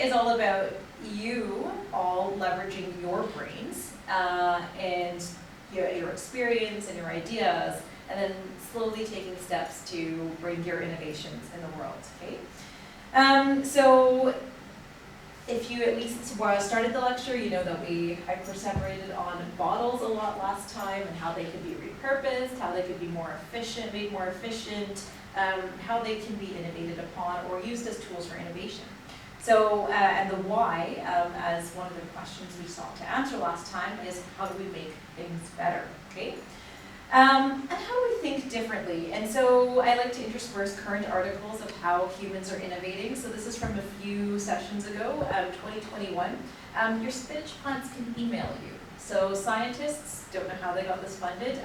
is all about you all leveraging your brains and your experience and your ideas, and then slowly taking steps to bring your innovations in the world, okay? So if you at least started the lecture, you know that we hyper-separated on bottles a lot last time and how they could be repurposed, how they could be more efficient, made more efficient, how they can be innovated upon or used as tools for innovation. So, and the why, as one of the questions we sought to answer last time, is how do we make things better, okay? And how do we think differently? And so I like to intersperse current articles of how humans are innovating. So this is from a few sessions ago, 2021. Your spinach plants can email you. So scientists, don't know how they got this funded,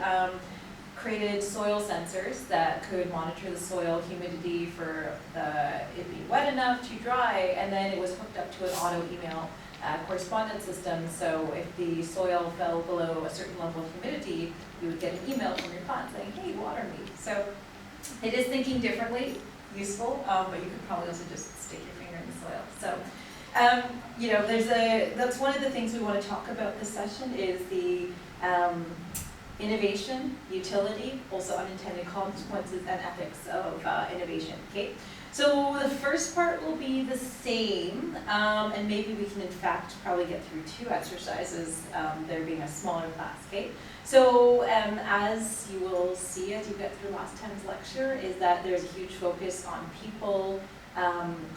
created soil sensors that could monitor the soil humidity for it being wet enough, too dry, and then it was hooked up to an auto email correspondence system. So if the soil fell below a certain level of humidity, you would get an email from your plant saying, hey, water me. So it is thinking differently, useful, but you could probably also just stick your finger in the soil. So, you know, that's one of the things we want to talk about this session is the innovation, utility, also unintended consequences and ethics of innovation, okay? So the first part will be the same, and maybe we can in fact probably get through 2 exercises, there being a smaller class, okay? So as you will see as you get through last time's lecture, is that there's a huge focus on people,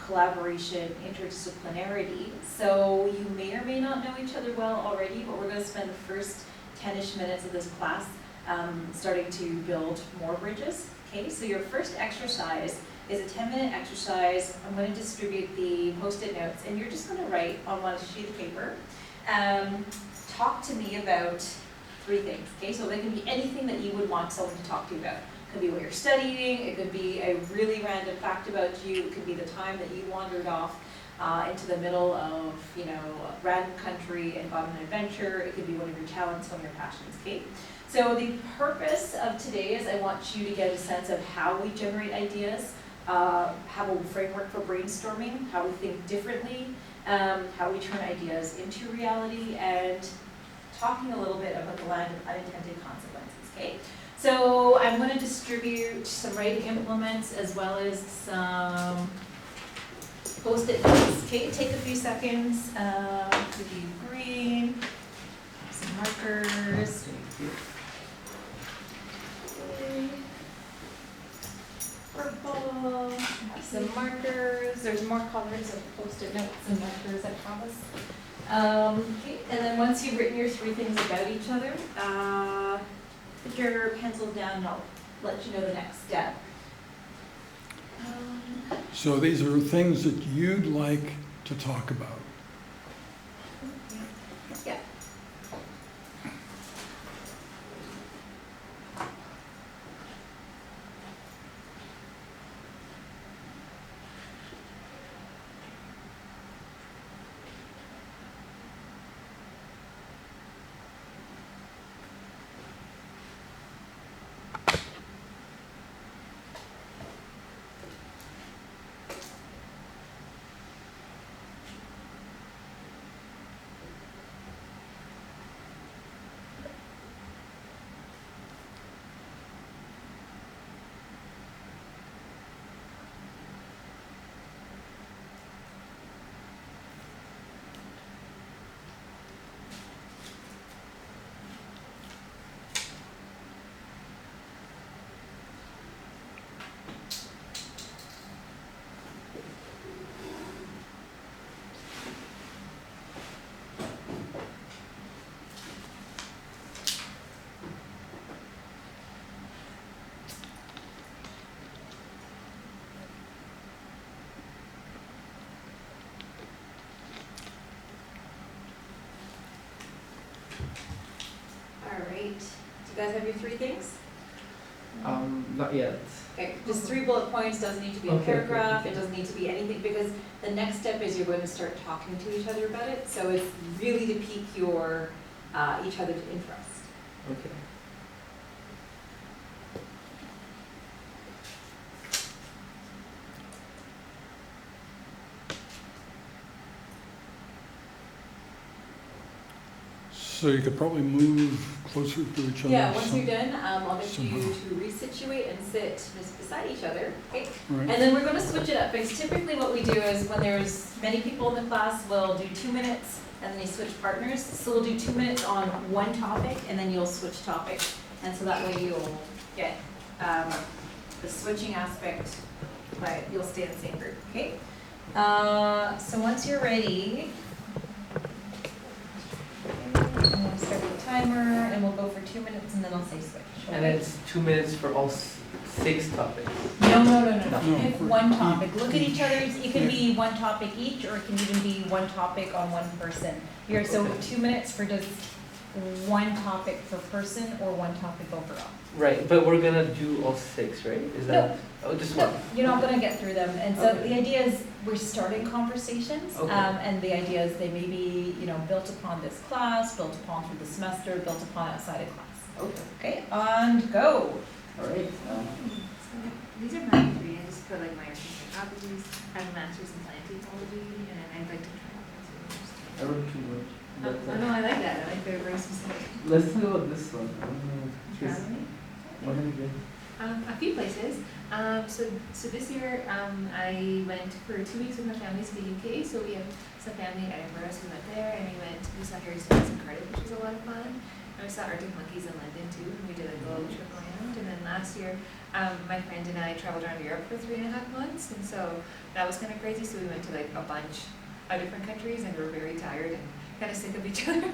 collaboration, interdisciplinarity. So you may or may not know each other well already, but we're going to spend the first 10-ish minutes of this class starting to build more bridges. Okay, so your first exercise is a 10-minute exercise. I'm going to distribute the Post-it notes, and you're just going to write on one sheet of paper. Talk to me about 3 things. Okay, so they can be anything that you would want someone to talk to you about. It could be what you're studying. It could be a really random fact about you. It could be the time that you wandered off into the middle of, you know, a random country and got on an adventure. It could be one of your talents, one of your passions, okay? So the purpose of today is I want you to get a sense of how we generate ideas, have a framework for brainstorming, how we think differently, how we turn ideas into reality, and talking a little bit about the land of unintended consequences, okay? So I'm going to distribute some writing implements as well as some Post-it notes. Okay, take a few seconds. Give you green, some markers. Okay. Purple. Have some markers. There's more colors of Post-it notes and markers, I promise. Okay, and then once you've written your 3 things about each other, put your pencils down and I'll let you know the next step. So these are things that you'd like to talk about. Yeah. Alright, do you guys have your 3 things? Not yet. Okay, just 3 bullet points, doesn't need to be a paragraph, it doesn't need to be anything, because the next step is you're going to start talking to each other about it, so it's really to pique your, each other's interest. Okay. So you could probably move closer to each other. Yeah, once some- you're done, I'll get you somehow. to resituate and sit just beside each other, okay? Right. And then we're gonna switch it up, because typically what we do is when there's many people in the class, we'll do 2 minutes and then you switch partners. So we'll do 2 minutes on one topic and then you'll switch topics. And so that way you'll get the switching aspect, but you'll stay in the same group, okay? So once you're ready, I'm gonna start the timer and we'll go for 2 minutes and then I'll say switch. And okay? it's 2 minutes for all 6 topics. No. No, Pick for one each- topic. Look at each other's, it can Yeah. be one topic each, or it can even be one topic on one person. So Okay. 2 minutes for just one topic per person or one topic overall. Right, but we're gonna do all 6, right? Is that? Oh, just one. No, you're not gonna get through them, and so Okay. the idea is we're starting conversations, Okay. and the idea is they may be, built upon this class, built upon through the semester, built upon outside of class. Okay. Okay, and go. All right. So these are my 3, I just put like my artistic hobbies, I have a master's in plant ecology, and I'd like to try out I wrote too much. But, Oh, no, I like that, I like they're very specific. let's talk about this one. I don't know. Just- Traveling? What have you been? A few places. So this year, I went for 2 weeks with my family to the UK. So we have some family in Edinburgh, so we went there, and we saw Harry Styles in Cardiff, which was a lot of fun. And we saw Arctic Monkeys in London too, and we did like a little trip around. And then last year, my friend and I traveled around Europe for 3.5 months, and so that was kind of crazy. So we went to like a bunch of different countries, and we were very tired and kind of sick of each other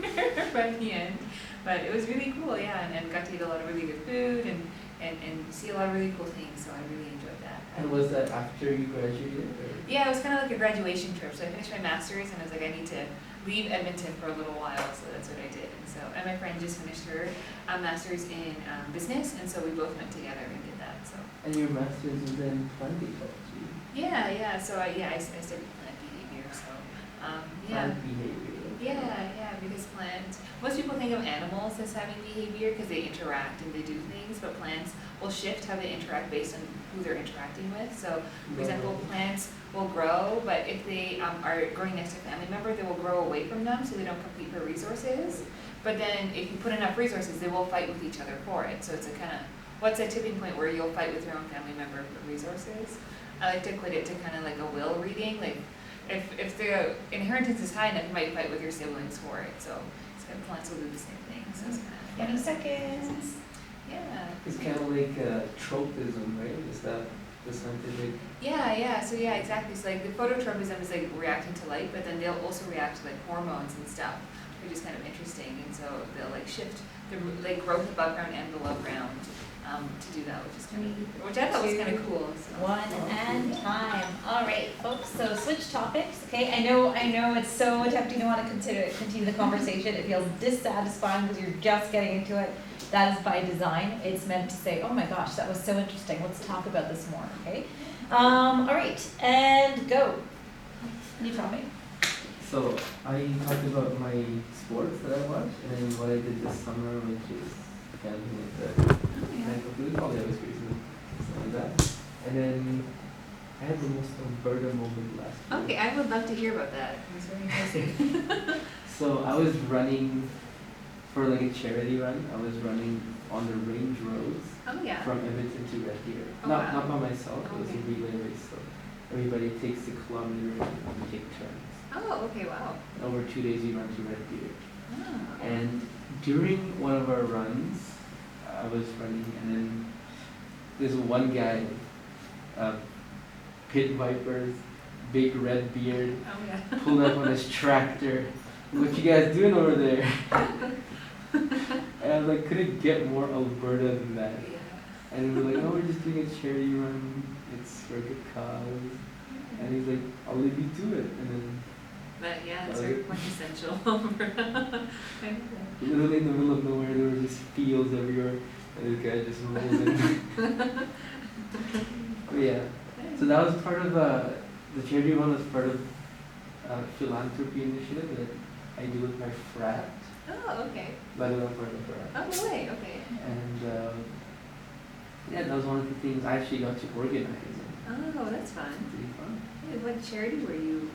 by the end. But it was really cool, yeah, and got to eat a lot of really good food and see a lot of really cool things, so I really enjoyed that. And was that after you graduated? Or? Yeah, it was kind of like a graduation trip. So I finished my master's and I was like, I need to leave Edmonton for a little while, so that's what I did. And my friend just finished her master's in business, and so we both went together and did that. So And your master's was in plant ecology. yeah. So I studied plant behavior. So yeah. Plant behavior. Yeah, because plants, most people think of animals as having behavior because they interact and they do things, but plants will shift how they interact based on who they're interacting with. So, for example, plants will grow, but if they are growing next to a family member, they will grow away from them so they don't compete for resources. But then if you put enough resources, they will fight with each other for it. So it's a kind of, what's that tipping point where you'll fight with your own family member for resources? I like to equate it to kind of like a will reading, like if the inheritance is high enough, you might fight with your siblings for it. So plants will do the same thing. So it's kind of 20 seconds. Yeah. It's kind of like tropism, right? Is that the scientific? Yeah. So yeah, exactly. So like the phototropism is like reacting to light, but then they'll also react to like hormones and stuff, which is kind of interesting. And so they'll like shift the like growth above ground and below ground to do that, which is kind of, which I thought was kind of cool. So. 1 and time. All right, folks. So switch topics. Okay. I know it's so tempting to want to continue the conversation. It feels dissatisfying because you're just getting into it. That is by design. It's meant to say, oh my gosh, that was so interesting. Let's talk about this more. Okay. All right, and go. New topic. So I talked about my sports that I watch and then what I did this summer, which is kind of like the probably always crazy, something like that. And then I had the most Alberta moment last year. Okay, I would love to hear about that. It was very interesting. So I was running for like a charity run. I was running on the range roads Oh yeah. from Edmonton to Red Deer. Oh, not wow. not by myself. It was a Okay. relay race. So everybody takes the kilometer and we take turns. Oh, okay, wow. Over 2 days we run to Red Deer. Oh, okay. And during one of our runs, I was running, and then there's one guy, pit vipers, big red beard, Oh yeah. pulled up on his tractor. What you guys doing over there? And I was like, couldn't get more Alberta than that. Yeah. And we were like, oh, we're just doing a charity run. It's for a good cause. And he's like, I'll leave you to it. And then But yeah, it's Oh, very yeah. quintessential. literally in the middle of nowhere, there were just fields everywhere, and this guy just rolls in. But yeah, so that was part of the charity run was part of a philanthropy initiative that I do with my frat. Oh, okay. By the way, I'm part of the frat. Oh, no way, okay. And yeah, that was one of the things I actually got to organize. And Oh, that's fun. Pretty fun. Hey, what charity were you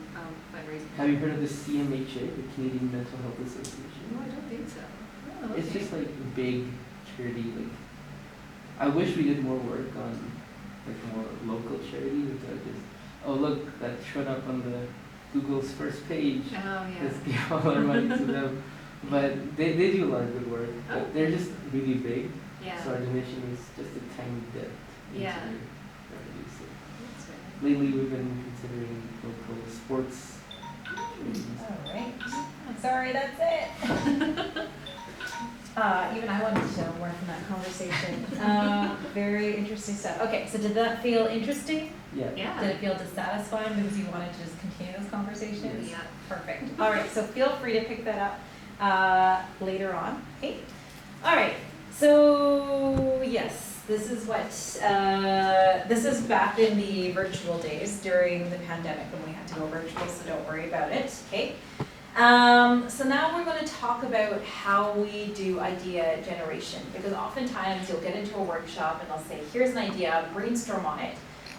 fundraising? Have you heard of the CMHA, the Canadian Mental Health No, Association? I don't think so. Oh, It's okay. just like a big charity. Like, I wish we did more work on like more local charities. Instead of just, oh look, that showed up on the Google's first page. Oh, yeah. Let's give all our money to them. But they do a lot of good work. Oh. But they're just really big. Yeah. So our donation is just a tiny bit. into Yeah. their revenue. So That's right. lately we've been considering local sports charities. All right. Sorry, that's it. Even I wanted to know more from that conversation. Very interesting stuff. Okay, so did that feel interesting? Yeah. Did Yeah. it feel dissatisfying because you wanted to just continue those conversations? Yeah. Perfect. All right, so feel free to pick that up later on. Okay. All right. So yes, this is what this is back in the virtual days during the pandemic when we had to go virtual. So don't worry about it. Okay. So now we're going to talk about how we do idea generation, because oftentimes you'll get into a workshop and they'll say, here's an idea, brainstorm on it.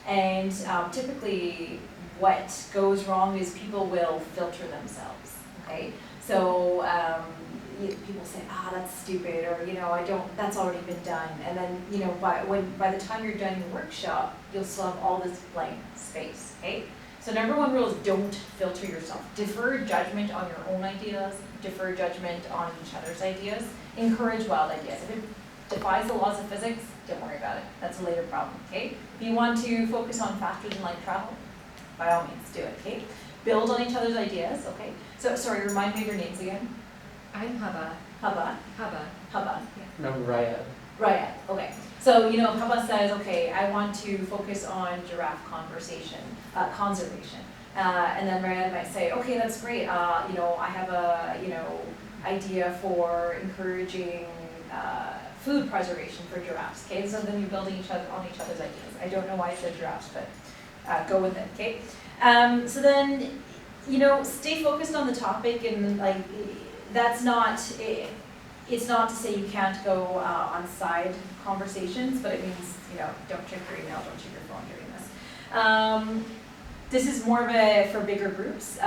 And typically what goes wrong is people will filter themselves, okay? So people say, that's stupid, or, that's already been done. And then, by the time you're done your workshop, you'll still have all this blank space, okay? So number one rule is don't filter yourself. Defer judgment on your own ideas, defer judgment on each other's ideas, encourage wild ideas. If it defies the laws of physics, don't worry about it. That's a later problem, okay? If you want to focus on faster than light travel, by all means do it, okay? Build on each other's ideas, okay? So, sorry, remind me of your names again. I'm Hubba. Hubba, Hubba. No, Raya. Raya, okay. So, if Hubba says, okay, I want to focus on giraffe conservation. And then Raya might say, okay, that's great. I have a, idea for encouraging food preservation for giraffes, okay? So then you're building on each other's ideas. I don't know why I said giraffes, but go with it, okay? So then, stay focused on the topic, and that's not, it's not to say you can't go on side conversations, but it means, don't check your email, don't check your phone during this. This is more of for bigger groups,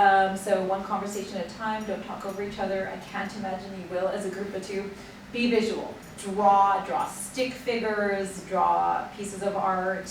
so one conversation at a time, don't talk over each other. I can't imagine you will as a group of two. Be visual, draw stick figures, draw pieces of art,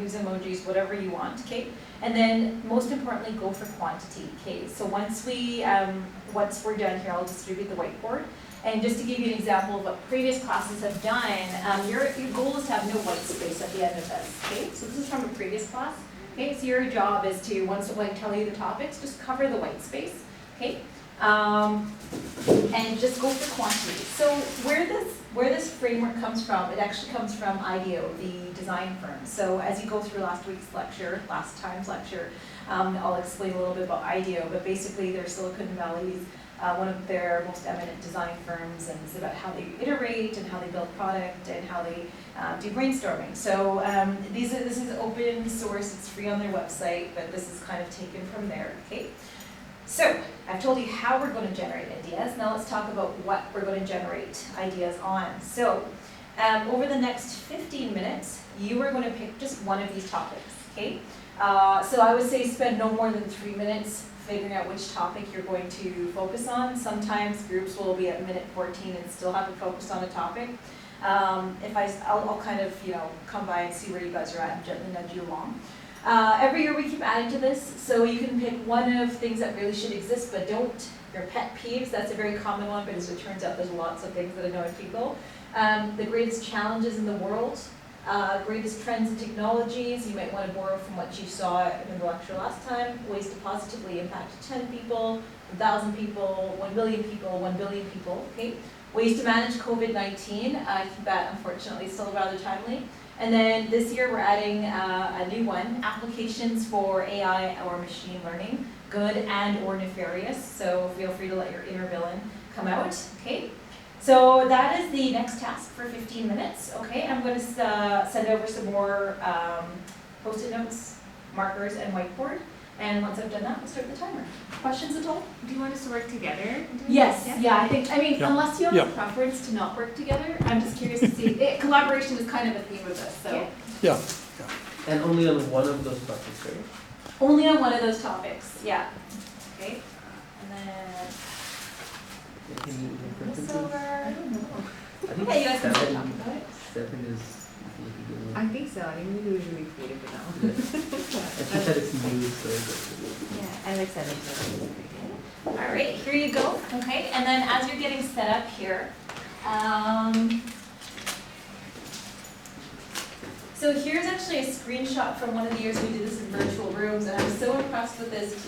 use emojis, whatever you want, okay? And then most importantly, go for quantity, okay? So once we're done here, I'll distribute the whiteboard. And just to give you an example of what previous classes have done, your goal is to have no white space at the end of this, okay? So this is from a previous class. Okay, so your job is to, once I tell you the topics, just cover the white space, okay? And just go for quantity. So where this framework comes from, it actually comes from IDEO, the design firm. So as you go through last time's lecture, I'll explain a little bit about IDEO, but basically they're Silicon Valley's one of their most eminent design firms, and it's about how they iterate and how they build product and how they do brainstorming. So this is open source, it's free on their website, but this is kind of taken from there, okay? So I've told you how we're going to generate ideas. Now let's talk about what we're going to generate ideas on. So over the next 15 minutes, you are going to pick just one of these topics, okay? So I would say spend no more than 3 minutes figuring out which topic you're going to focus on. Sometimes groups will be at minute 14 and still haven't focused on a topic. I'll kind of, come by and see where you guys are at and gently nudge you along. Every year we keep adding to this, so you can pick one of things that really should exist, but don't. Your pet peeves, that's a very common one, but as it turns out, there's lots of things that annoy people. The greatest challenges in the world, greatest trends and technologies. You might want to borrow from what you saw in the lecture last time. Ways to positively impact 10 people, 1,000 people, 1 million people, 1 billion people, okay? Ways to manage COVID-19, that unfortunately is still rather timely. And then this year we're adding a new one, applications for AI or machine learning, good and or nefarious. So feel free to let your inner villain come out, okay? So that is the next task for 15 minutes, okay? I'm going to send over some more post-it notes, markers, and whiteboard. And once I've done that, we'll start the timer. Questions at all? Do you want us to work together? Yes, yeah, Yeah. unless you have Yeah. a preference to not work together, I'm just curious to see. Collaboration is kind of a theme of this, so. Yeah, And only on one of those topics, right? Only on one of those topics, yeah. Okay, and then Any this preferences? over. I think Yeah, you guys can still talk 7, about it. 7 is a good one. I think so. I think we do it really creative for now. I think that it's new, so Yeah, I'm excited to. All right, here you go, okay, and then as you're getting set up here, so here's actually a screenshot from one of the years we did this in virtual rooms, and I was so impressed with this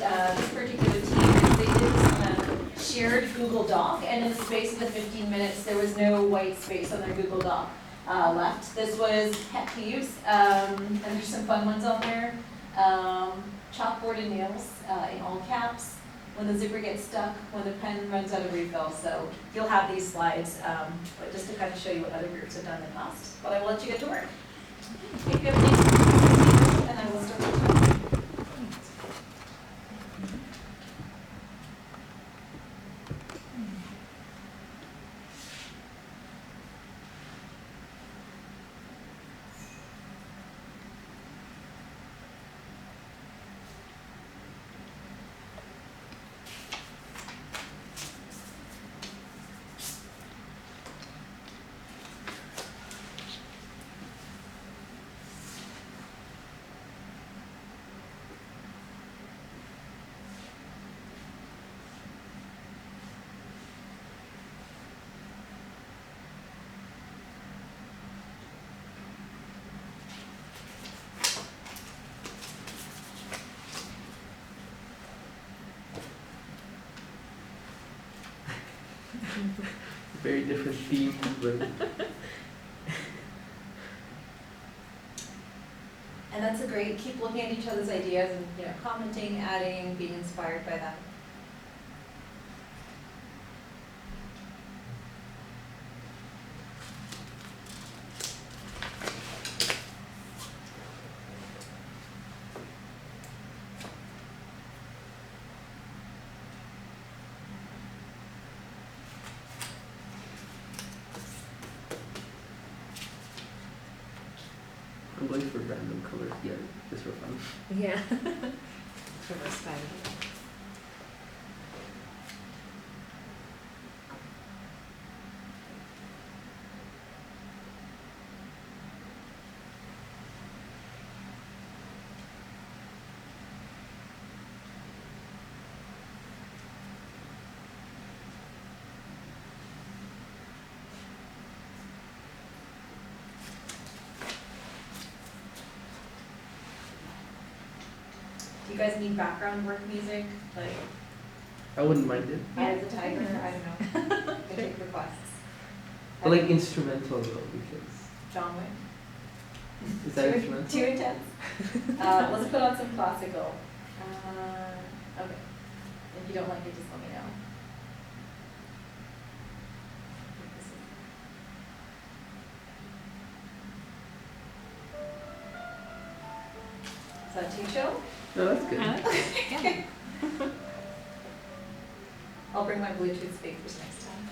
particular team. They did this on a shared Google Doc, and in the space of the 15 minutes, there was no white space on their Google Doc left. This was pet peeves, and there's some fun ones on there. Chalkboard and nails in all caps. When the zipper gets stuck, when the pen runs out of refill. So you'll have these slides, but just to kind of show you what other groups have done in the past. But I will let you get to work. Take your names, and I will start with you. very different theme, but And that's a great, keep looking at each other's ideas and, commenting, adding, being inspired by them. I'm going for random colors. Yeah, just for fun. Yeah. For respect. Do you guys need background work music, like I wouldn't mind it. Eye of the Tiger? I don't know. Can take requests. But like instrumental though, because John Wick. is that instrumental? Too intense. Let's put on some classical. Okay. If you don't like it, just let me know. Is that too chill? No, that's good. I'll bring my Bluetooth speakers next time.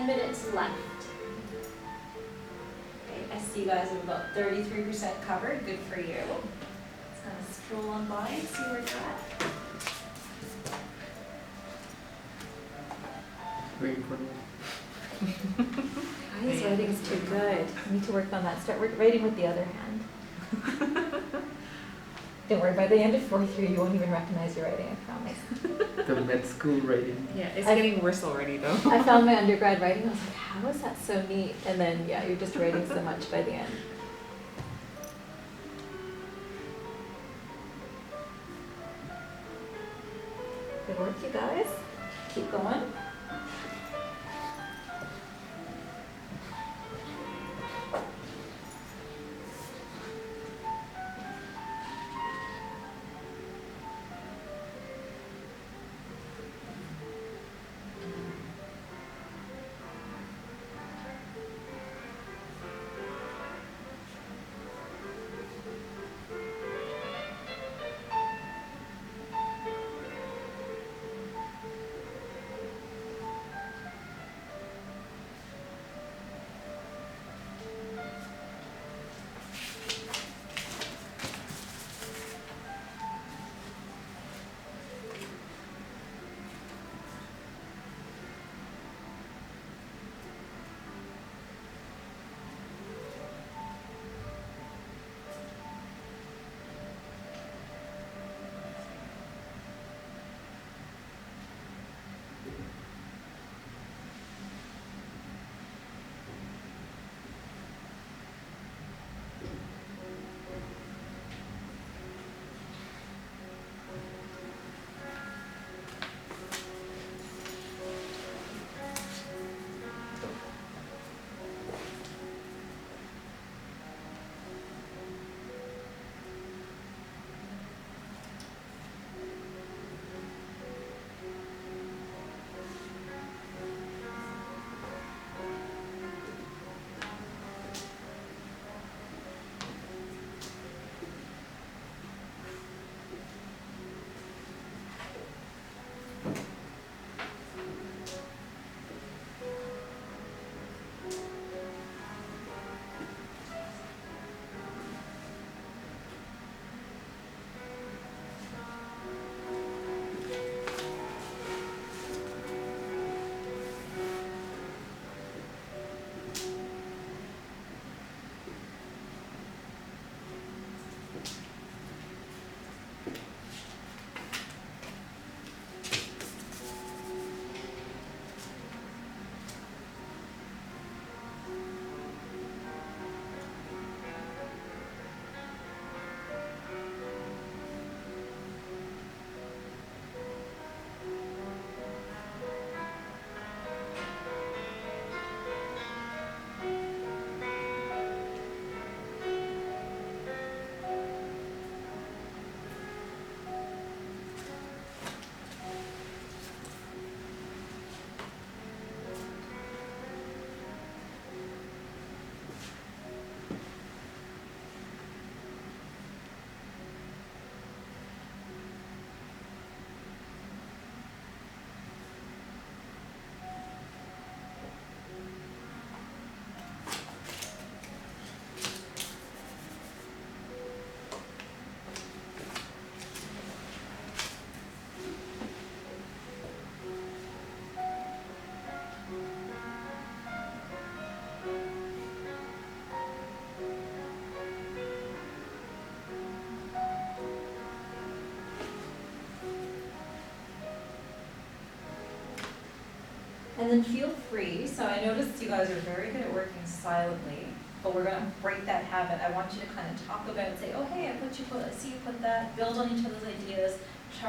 10 minutes left. Okay, I see you guys have about 33% covered, good for you. Just gonna scroll on by and see where you're at. Very important. His writing's too good. I need to work on that. Start writing with the other hand. Don't worry, by the end of 4th year, you won't even recognize your writing, I promise. The med school writing. Yeah, It's getting worse already though. I found my undergrad writing, I was like, how is that so neat? And then, yeah, you're just writing so much by the end. Good work, you guys. Keep going. And then feel free, so I noticed you guys are very good at working silently, but we're gonna break that habit. I want you to kind of talk about, say, oh, hey, I see you put that, build on each other's ideas,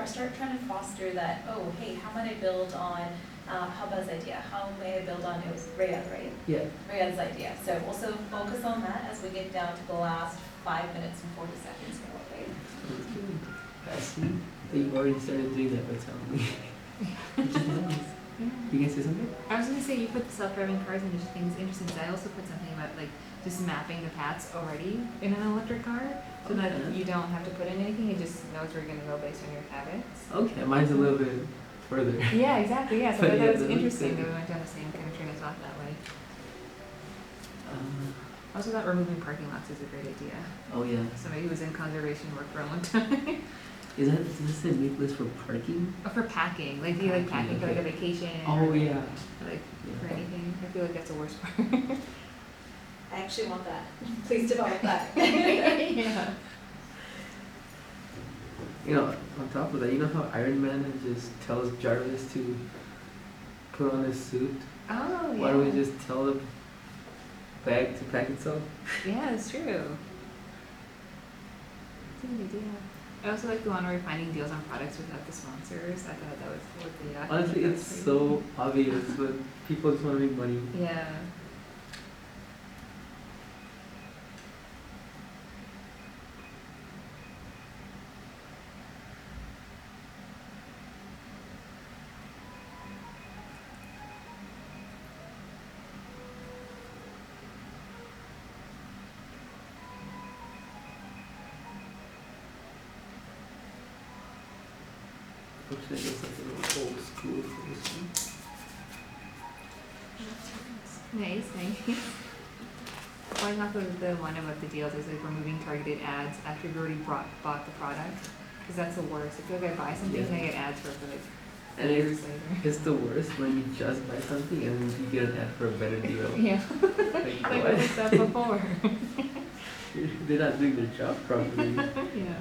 start trying to foster that, oh, hey, how might I build on Haba's idea? How may I build on, it was Rayad, right? Yeah. Rayad's idea. So also focus on that as we get down to the last 5 minutes and 40 seconds here, okay? I see that you've already started doing that by telling me. Which is nice. You can say something? I was gonna say you put the self-driving cars into things interesting because I also put something about like just mapping the paths already in an electric car so that Okay. you don't have to put in anything, it just knows where you're gonna go based on your habits. Okay, mine's a little bit further. Yeah, exactly, yeah, so But I yeah, thought it was that looks interesting good. that we went down the same kind of train of thought that way. Um, I also thought removing parking lots is a great idea. oh yeah. Somebody who was in conservation work for a long time. Is this a new place for parking? Or for packing, like do you like Packing, packing for like a okay. vacation? Oh or yeah. like for Yeah. anything? I feel like that's the worst part. I actually want that. Please develop that. Yeah. You know, on top of that, you know how Iron Man just tells Jarvis to put on his suit? Oh, yeah. Why don't we just tell the bag to pack itself? Yeah, it's true. It's a good idea. I also like the one where we're finding deals on products without the sponsors. I thought that was worth the Honestly, it's so obvious, but people just want to make money. Yeah. Looks like it's like a little old school for this one. Nice, nice. Going off of the one about the deals is like removing targeted ads after you've already bought the product. Because that's the worst. I feel like I buy something and I get ads for it for like And years later. it's the worst when you just buy something and then you get an ad for a better deal. Yeah. Like, Like what? what was that before? They're not doing their job properly. Yeah.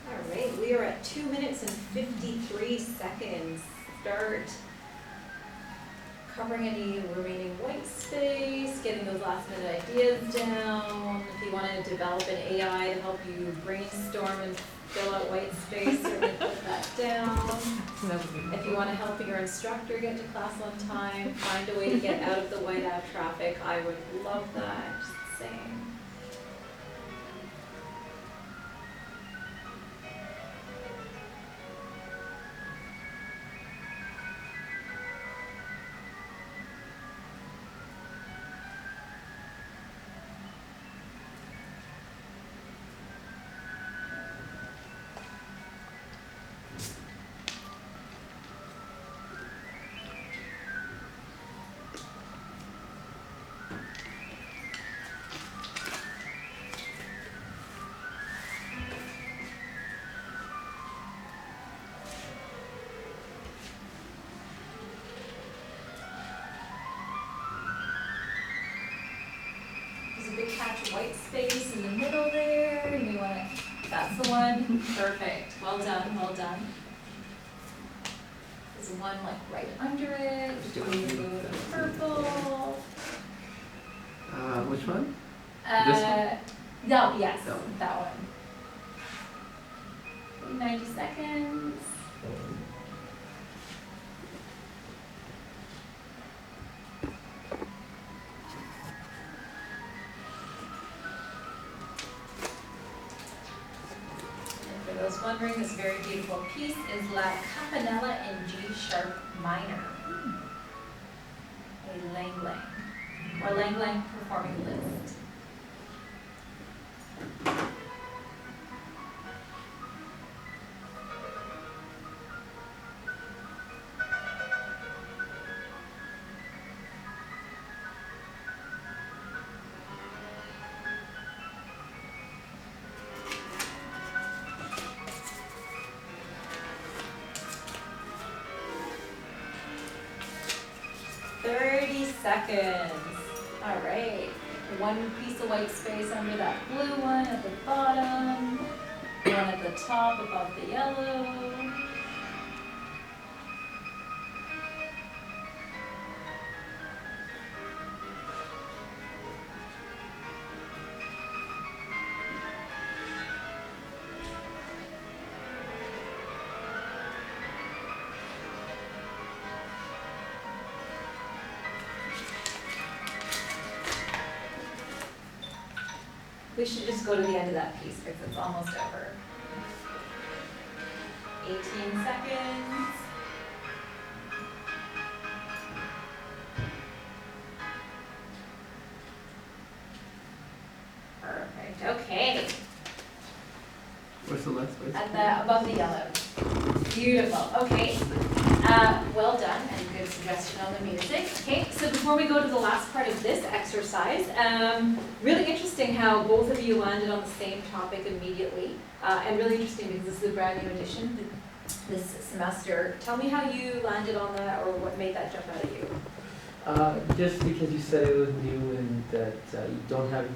All right, we are at 2 minutes and 53 seconds. Start covering any remaining white space, getting those last minute ideas down. If you want to develop an AI to help you brainstorm and fill out white space, certainly put that down. So that would be If you want to help your instructor get to class on time, find a way to get out of the whiteout traffic, I would love that. Just saying. There's a big patch of white space in the middle there. You want to, that's the one. Perfect. Well done, well done. There's one like right under it. Just doing the blue and the purple. Which one? No, yes, That one. that one. 90 seconds. And for those wondering, this very beautiful piece is La Campanella in G sharp minor. A Lang Lang, or Lang Lang performing list. Seconds. All right. One piece of white space under that blue one at the bottom. One at the top above the yellow. We should just go to the end of that piece because it's almost over. 18 seconds. Perfect, okay. Where's the last place? At the, above the yellow. Beautiful, okay. Well done, and good suggestion on the music. Okay, so before we go to the last part of this exercise, really interesting how both of you landed on the same topic immediately. And really interesting because this is a brand new addition this semester. Tell me how you landed on that or what made that jump out at you. Just because you said it was new and that you don't have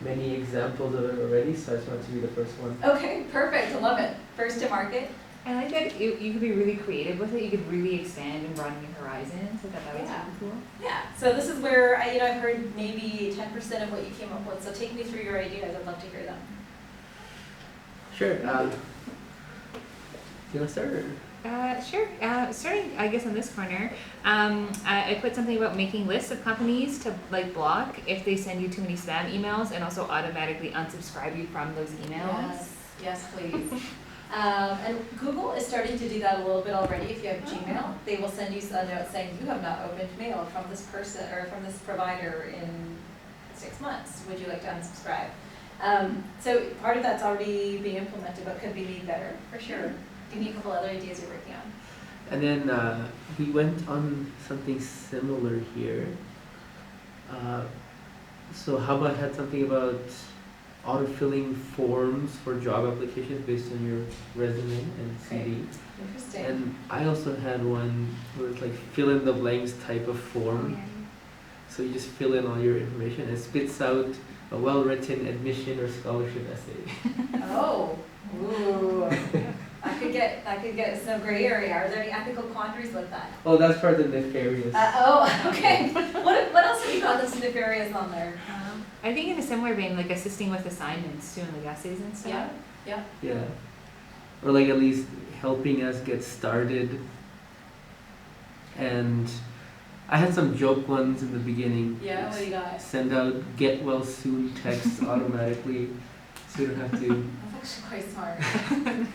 many examples of it already, so I just wanted to be the first one. Okay, perfect, I love it. First to market. I like that you could be really creative with it. You could really expand and broaden your horizons. I thought that was Yeah. really cool. Yeah, so this is where, I've heard maybe 10% of what you came up with, so take me through your ideas, I'd love to hear them. Sure. Do you want to start? Or? Sure. Starting, I guess, on this corner, I put something about making lists of companies to like block if they send you too many spam emails, and also automatically unsubscribe you from those emails. Yes, please. And Google is starting to do that a little bit already. If you have Gmail, they will send you a note saying you have not opened mail from this person or from this provider in 6 months. Would you like to unsubscribe? So part of that's already being implemented, but could be made better for sure. Give me a couple other ideas you're working on. And then we went on something similar here. So how about had something about autofilling forms for job applications based on your resume and CV. Interesting. And I also had one where it's like fill in the blanks type of form. So you just fill in all your information and it spits out a well-written admission or scholarship essay. Oh, ooh. I could get some gray area. Are there any ethical quandaries with that? Oh, that's part of the nefarious. Okay. What else have you got that's nefarious on there? I think in a similar vein, like assisting with assignments too, and like essays and stuff. Yeah. Yeah. Or like at least helping us get started. And I had some joke ones in the beginning. Yeah, what do you got? Send out get well soon texts automatically so you don't have to. That's actually quite smart.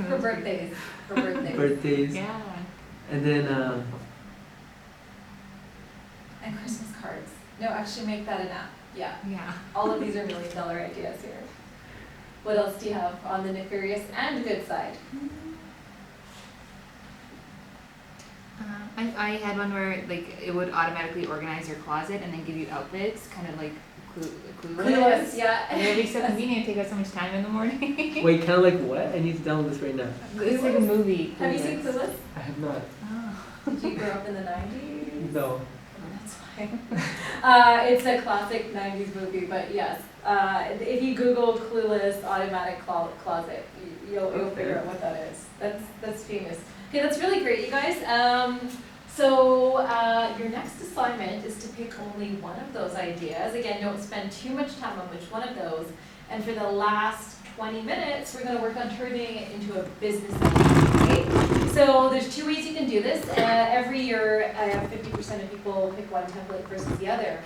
For birthdays. Birthdays. Yeah. And then And Christmas cards. No, actually make that an app. Yeah. Yeah. All of these are $1 million ideas here. What else do you have on the nefarious and good side? I had one where like it would automatically organize your closet and then give you outfits, kind of like clueless. Yeah. And it would be so convenient. Take up so much time in the morning. wait, kind of like what? I need to download this right now. It's like a movie. Have you seen Clueless? I have not. Oh. Did you grow up in the 90s? No. That's fine. It's a classic 90s movie, but yes. If you Google Clueless automatic closet, you'll figure out what that is. That's famous. Okay, that's really great, you guys. So your next assignment is to pick only one of those ideas. Again, don't spend too much time on which one of those. And for the last 20 minutes, we're going to work on turning it into a business idea. Okay? So there's 2 ways you can do this. Every year, 50% of people pick one template versus the other.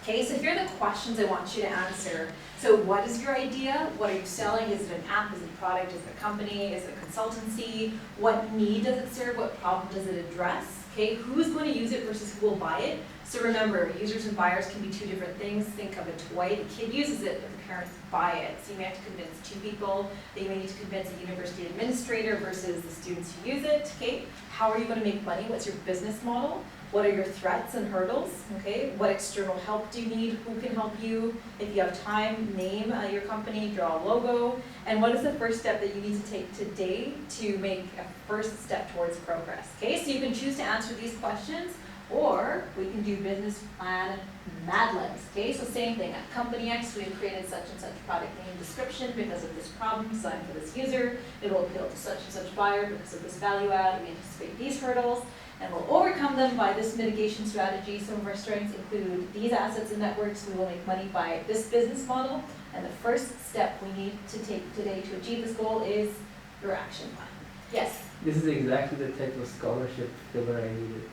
Okay, so here are the questions I want you to answer. So what is your idea? What are you selling? Is it an app? Is it a product? Is it a company? Is it a consultancy? What need does it serve? What problem does it address? Okay, who's going to use it versus who will buy it? So remember, users and buyers can be 2 different things. Think of a toy. The kid uses it, but the parents buy it. So you may have to convince 2 people. Then you may need to convince a university administrator versus the students who use it. Okay, how are you going to make money? What's your business model? What are your threats and hurdles? Okay, what external help do you need? Who can help you? If you have time, name your company, draw a logo. And what is the first step that you need to take today to make a first step towards progress? Okay, so you can choose to answer these questions, or we can do business plan Mad Libs. Okay, so same thing. At Company X, we have created such and such product name description because of this problem designed for this user. It will appeal to such and such buyer because of this value add. We anticipate these hurdles. And we'll overcome them by this mitigation strategy. Some of our strengths include these assets and networks. We will make money by this business model. And the first step we need to take today to achieve this goal is your action plan. Yes? This is exactly the type of scholarship filler I needed.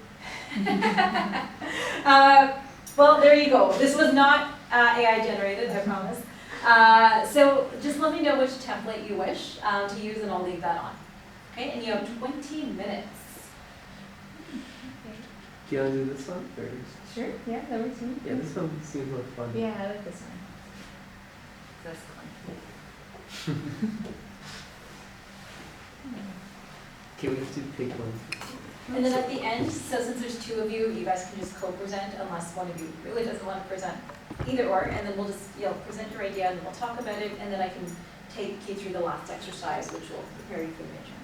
Well, there you go. This was not AI generated, I promise. So just let me know which template you wish to use and I'll leave that on. Okay, and you have 20 minutes. Do you want to do this one? Or? Sure, yeah, that works for me. Yeah, this one seems more fun. Yeah, I like this one. That's fun. Okay, we have to pick one. And then at the end, so since there's two of you, you guys can just co-present unless one of you really doesn't want to present. Either or, and then we'll just, present your idea and we'll talk about it, and then I can take you through the last exercise, which will prepare you for the midterm.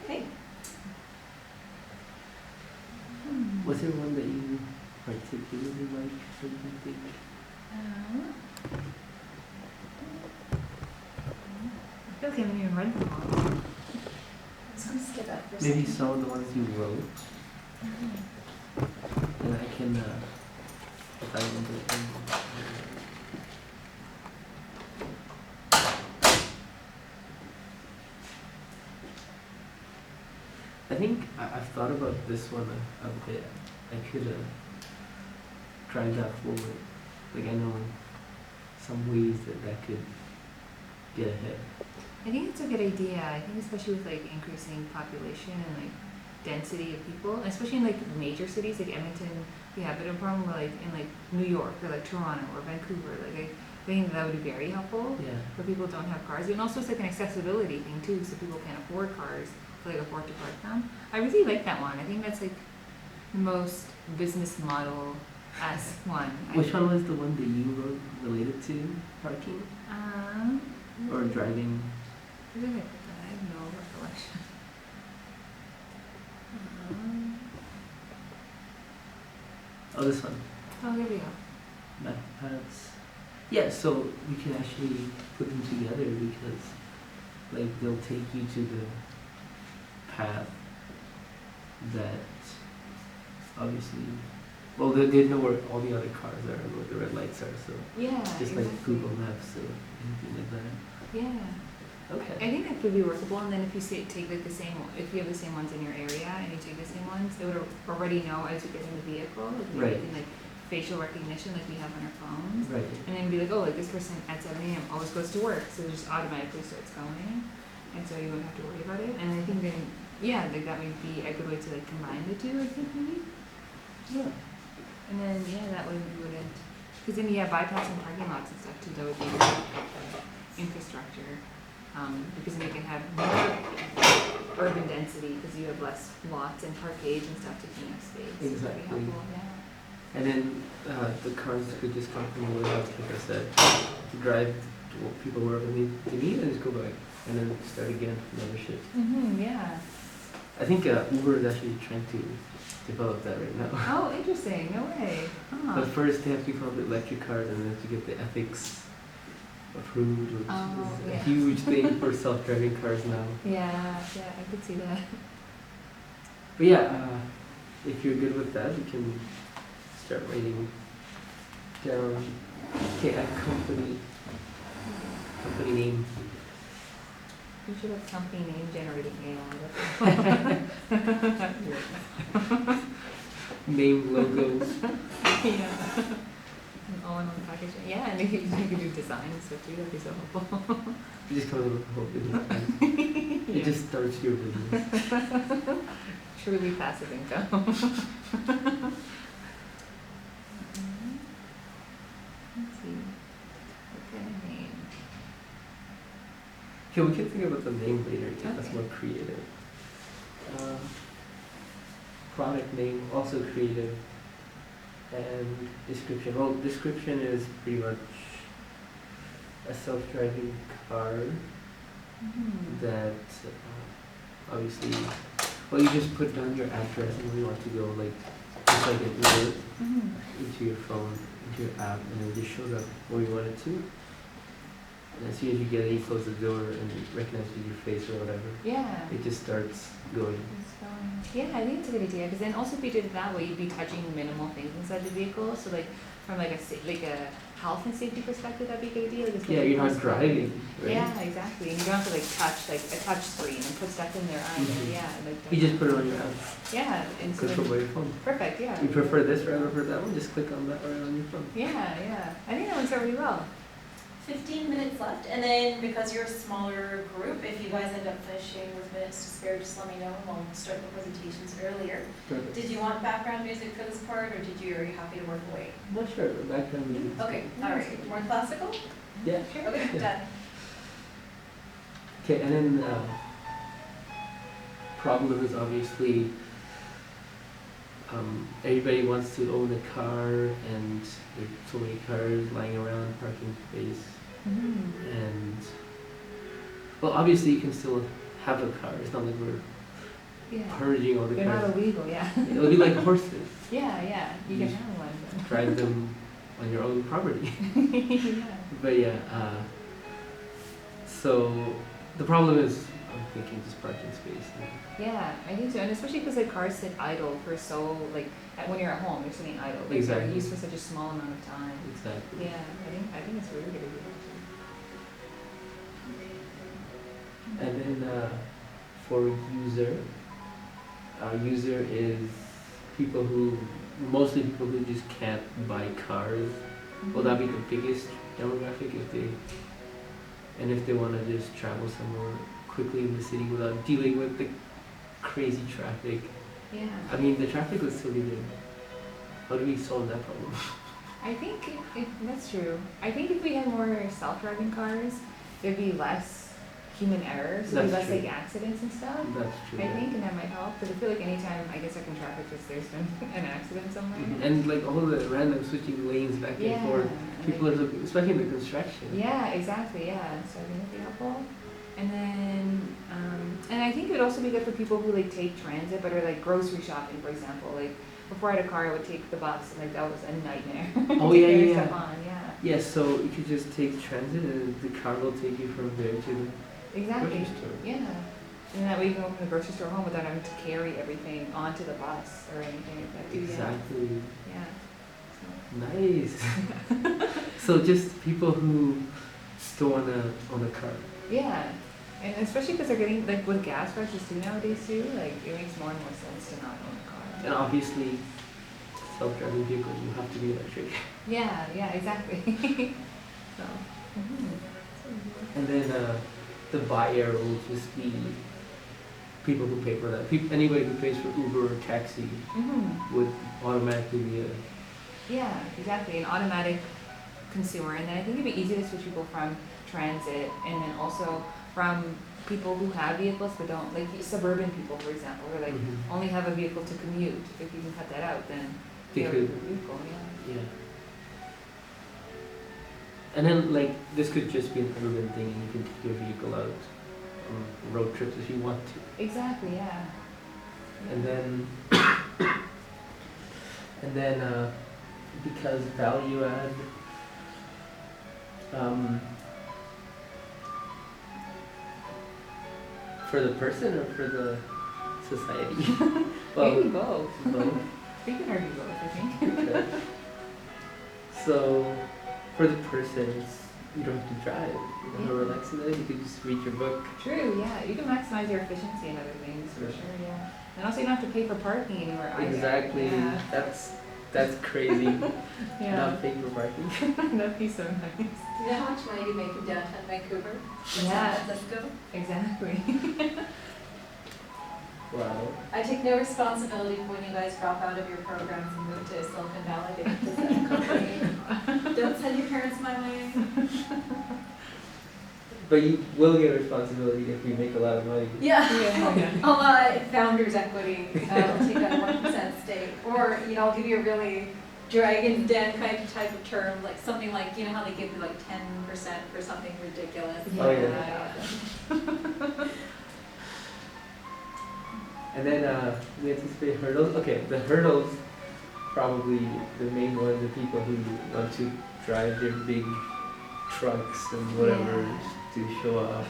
Okay? Was there one that you particularly liked or you think? I feel like I haven't even read them all. I'm just gonna skip that for a Maybe second. some of the ones you wrote, and I can, if I remember them. I think I've thought about this one a bit. I could drive that forward. Like I know some ways that could get ahead. I think it's a good idea. I think especially with like increasing population and like density of people, and especially in like major cities like Edmonton, we have a bit of a problem with, like in like New York or like Toronto or Vancouver. Like I think that would be very helpful Yeah. for people who don't have cars. And also it's like an accessibility thing too, so people can't afford cars, so like afford to park them. I really like that one. I think that's like the most business model-esque one. Which one was the one that you wrote related to parking or driving? Where did I put that? I have no recollection. Oh, this one. Oh, here we go. Map paths. Yeah, so we can actually put them together because, like, they'll take you to the path that obviously, well, they know where all the other cars are and where the red lights are, so Yeah, just exactly. like Google Maps or anything like that. Yeah. Okay. I think that could be workable, and then if you take like the same, if you have the same ones in your area and you take the same ones, they would already know as you get in the vehicle, like Right. in like facial recognition like we have on our phones, Right. and then be like, oh, like this person at 7 a.m. always goes to work, so it just automatically starts going, and so you wouldn't have to worry about it. And I think then, yeah, like that would be a good way to like combine the two, I think maybe. Yeah. And then yeah, that way we wouldn't, because then bypassing parking lots and stuff too. That would be good infrastructure. Because then you can have more urban density because you have less lots and parkades and stuff taking up space. So that'd be Exactly. helpful, yeah. And then the cars could just come from the house, like I said, to drive to people wherever they need to be and just go back and then start again another shift. Yeah. I think Uber is actually trying to develop that right now. Oh, interesting. No way. Huh. But first they have to come up with electric cars and then they have to get the ethics approved, which Oh, is a yeah. huge thing for self-driving cars now. Yeah, I could see that. But yeah, if you're good with that, you can start writing down, okay, a company name. You should have company name generating AI. Name, logo. Yeah. And all in one package. Yeah, and if you could do design and stuff too, that'd be so helpful. You just come up with the whole business plan. It just starts your business. Truly passive income. Let's see. What kind of name? Okay, we can think about the name later if that's Okay. more creative. Product name, also creative. And description. Well, description is pretty much a self-driving car that obviously, well, you just put down your address and where you want to go, like just like an Uber, into your phone, into your app, and then it just shows up where you want it to. And as soon as you get it, you close the door and it recognizes your face or whatever. Yeah. It just starts going. Yeah, I think it's a good idea because then also if you did it that way, you'd be touching minimal things inside the vehicle. So like from like a health and safety perspective, that'd be a good idea. Like, Yeah, you're not driving, right? Yeah, exactly. And you don't have to like touch like a touch screen and put stuff in there either. Mhm. Yeah, like You just put it on your app. yeah, and so Control then, by your phone. perfect. Yeah. You prefer this rather than that one? Just click on that right on your phone. Yeah, I think that works out really well. 15 minutes left, and then because you're a smaller group, if you guys end up finishing with minutes to spare, just let me know, and we'll start the presentations earlier. Perfect. Did you want background music for this part, or are you happy to work away? Well, sure, background music. is Okay, good. all right, more classical? Yeah. Okay, done. Okay, and then problem is obviously everybody wants to own a car, and there's so many cars lying around, parking space, and well, obviously you can still have a car. It's not like we're Yeah. purging all the They're not cars. illegal, yeah. It'll be like horses. Yeah, you can Yes. have one. Drive them on your own property. Yeah. But yeah, so the problem is, I'm thinking just parking space. Yeah, I think so, and especially because like cars sit idle for so like when you're at home, you're sitting idle. Like, Exactly. They're used for such a small amount of time. Exactly. Yeah, I think it's really good. And then for user is mostly people who just can't buy cars. Will that be the biggest demographic if they want to just travel somewhere quickly in the city without dealing with the crazy traffic? Yeah. I mean, the traffic was still there. How do we solve that problem? I think if that's true. I think if we had more self-driving cars, there'd be less human error, so there'd be That's less true. like accidents and stuff. That's true. I think, and that might help. Because I feel like anytime I get stuck in traffic, there's been an accident somewhere. And like all the random switching lanes back and forth. People are looking, especially in the construction. Yeah, exactly. Yeah, so I think that'd be helpful. And then, and I think it would also be good for people who like take transit, but are like grocery shopping, for example. Like before I had a car, I would take the bus, and like that was a nightmare. Oh to yeah, carry yeah. stuff on. Yeah. Yeah, so you could just take transit and the car will take you from there to the Exactly. grocery store. Yeah. And that way you can go from the grocery store home without having to carry everything onto the bus or anything like that. too. Exactly. Yeah. Nice. So just people who don't want to own a car. Yeah. And especially because they're getting, like with gas prices too nowadays too, like it makes more and more sense to not own a car. And obviously, self-driving vehicles, you have to be electric. Yeah, exactly. So. And then the buyer will just be people who pay for that. Anybody who pays for Uber or taxi would automatically be a... Yeah, exactly. An automatic consumer. And then I think it'd be easy to switch people from transit and then also from people who have vehicles but don't, like suburban people, for example, or like only have a vehicle to commute. If you can cut that out, then They you have a could. vehicle, yeah. Yeah. And then like this could just be an urban thing, and you can take your vehicle out on road trips if you want to. Exactly, yeah. And then because value add for the person or for the society? Maybe both. both. We can argue both, I think. Okay. So for the person, you don't have to drive. You don't have to relax in it. You can just read your book. True, yeah. You can maximize your efficiency and other things for Yeah. sure, yeah. And also you don't have to pay for parking anywhere either. Exactly. Yeah. That's crazy. Yeah. Not paying for parking. That'd be so nice. Do you know how much money you make in downtown Vancouver? Yeah. Let's go. Exactly. Wow. I take no responsibility for when you guys drop out of your programs and move to Silicon Valley to get this company. Don't send your parents my way. But you will get responsibility if you make a lot of money. Yeah. I'll founders equity. I'll take out a 1% stake, or I'll give you a really Dragon's Den kind of type of term, like something like how they give you like 10% for something ridiculous. Oh, yeah. And then we anticipate hurdles. Okay, the hurdles, probably the main ones are people who want to drive their big trucks and whatever to show off.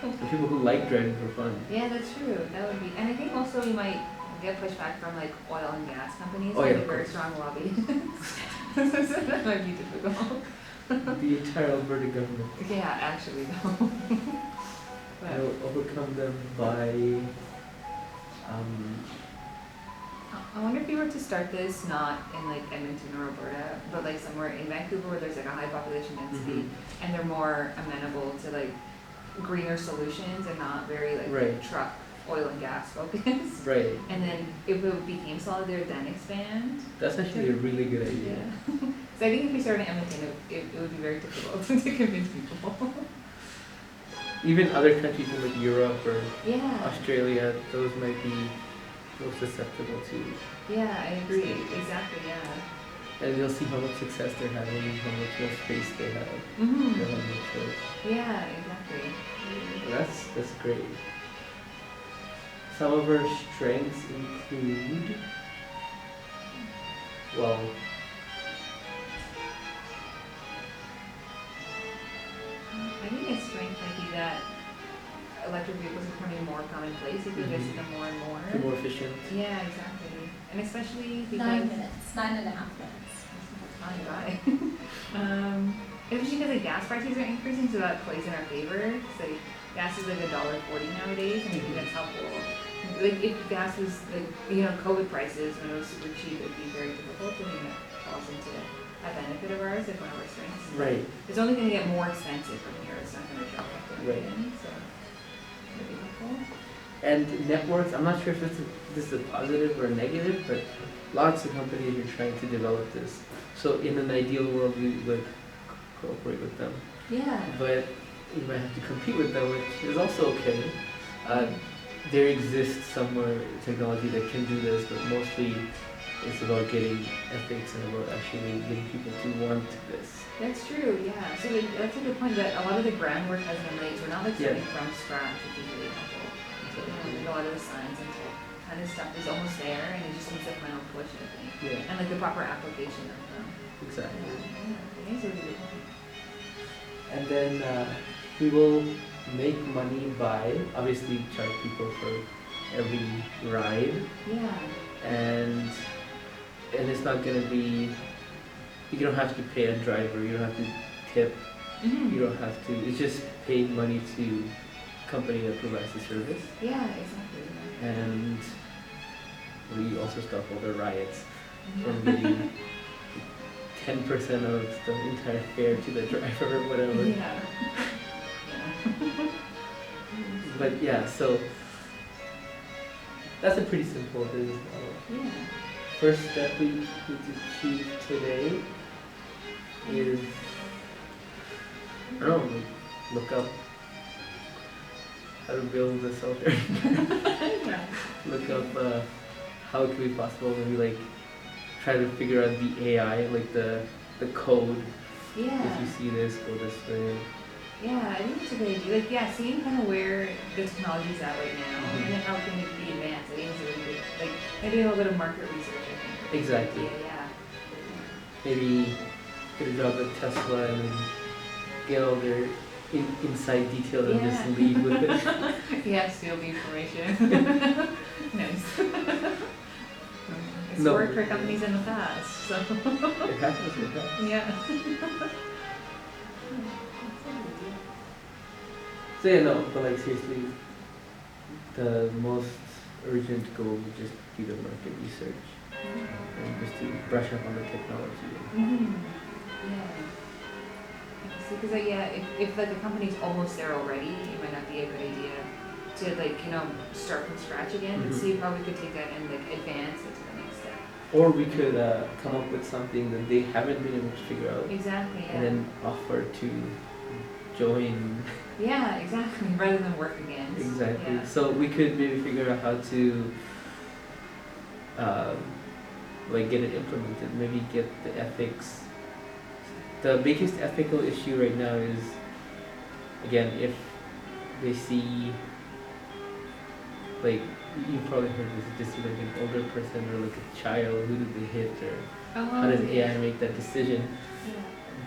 The people who like driving for fun. Yeah, that's true. That would be, and I think also you might get pushback from like oil and gas companies. Oh, yeah, They have of a very course. strong lobby. So that might be difficult. The entire Alberta government. Yeah, actually though. But I'll overcome them by I wonder if you were to start this not in like Edmonton or Alberta, but like somewhere in Vancouver where there's like a high population density and they're more amenable to like greener solutions and not very like Right. truck, oil and gas focused. Right. And then if it became solid there, then expand. That's actually a really good idea. So I think if we started in Edmonton, it would be very difficult to convince people. Even other countries in like Europe or Yeah. Australia, those might be most susceptible to. Yeah, I agree. Exactly, yeah. And you'll see how much success they're having, how much more space they have. Mm-hmm. They'll have no choice. Yeah, exactly. That's great. Some of our strengths include, well, I think a strength might be that electric vehicles are becoming more commonplace. If you guys see them more and more. be more efficient. Yeah, exactly. And especially because 9 minutes, 9.5 minutes. Oh, you got it. Especially because like gas prices are increasing, so that plays in our favor. So like, gas is like $1.40 nowadays, and I think that's helpful. Like if gas was like COVID prices when it was super cheap, it'd be very difficult. I think that falls into a benefit of ours, like one of our strengths. Right. It's only going to get more expensive from here. It's not going to drop off the Right. end, so that'd be helpful. And networks, I'm not sure if this is a positive or a negative, but lots of companies are trying to develop this. So in an ideal world, we would cooperate with them. Yeah. But you might have to compete with them, which is also okay. There exists somewhere technology that can do this, but mostly it's about getting ethics and about actually getting people to want this. That's true, yeah. So that's a good point that a lot of the groundwork has been laid. So we're not like starting from scratch, which is really helpful. So like, a lot of the science and tech kind of stuff is almost there, and it just needs a final push, I think. Yeah, And like the proper application of them. exactly. Yeah, I think it's a really good point. And then we will make money by obviously charge people for every ride, Yeah. and it's not gonna be. You don't have to pay a driver. You don't have to tip. Mm-hmm. You don't have to. It's just paid money to company that provides the service, Yeah, exactly. and we also stop all the riots Yeah. from getting 10% of the entire fare to the driver or whatever. Yeah. But yeah, so that's a pretty simple business model. Yeah. First step we need to achieve today is, I don't know, look up how to build a software. Yeah. Look up how it could be possible, maybe like try to figure out the AI, like the code. Yeah. If you see this, go this way. Yeah, I think it's a good idea. Like, yeah, seeing kind of where the technology's at right now and then how it can be advanced. I think it's a really good, like, maybe a little bit of market research, I think. Exactly. Yeah. Maybe get a job at Tesla and get all their inside detail and just Yeah. leave with it. Yeah, steal the information. Nice. It's No. worked for companies in the past, so. It happens with that. Yeah. So yeah, no, but like seriously, the most urgent goal would just be the market research and just to brush up on the technology. Mm-hmm. Yeah. Because like, yeah, if like the company's almost there already, it might not be a good idea to like start from scratch again. Mhm. So you probably could take that and like advance it to the next step. Or we could come up with something that they haven't been able to figure out Exactly. Yeah. and then offer to join. Yeah, exactly. Rather than work against. Exactly. Yeah. So we could maybe figure out how to like get it implemented, maybe get the ethics. The biggest ethical issue right now is, again, if they see, like, you've probably heard this, just see like an older person or like a child, who did they hit, or how does AI make that decision? Yeah.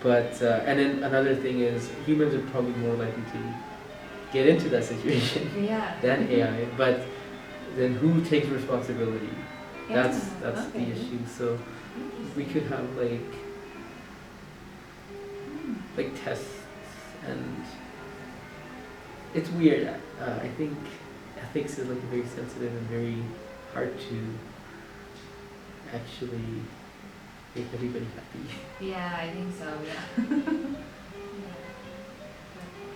But, and then another thing is, humans are probably more likely to get into that situation Yeah. than AI, but then who takes responsibility? Yeah, That's okay. the issue. So we could have like tests, and it's weird. I think ethics is like very sensitive and very hard to actually make everybody happy. Yeah, I think so, yeah. Yeah.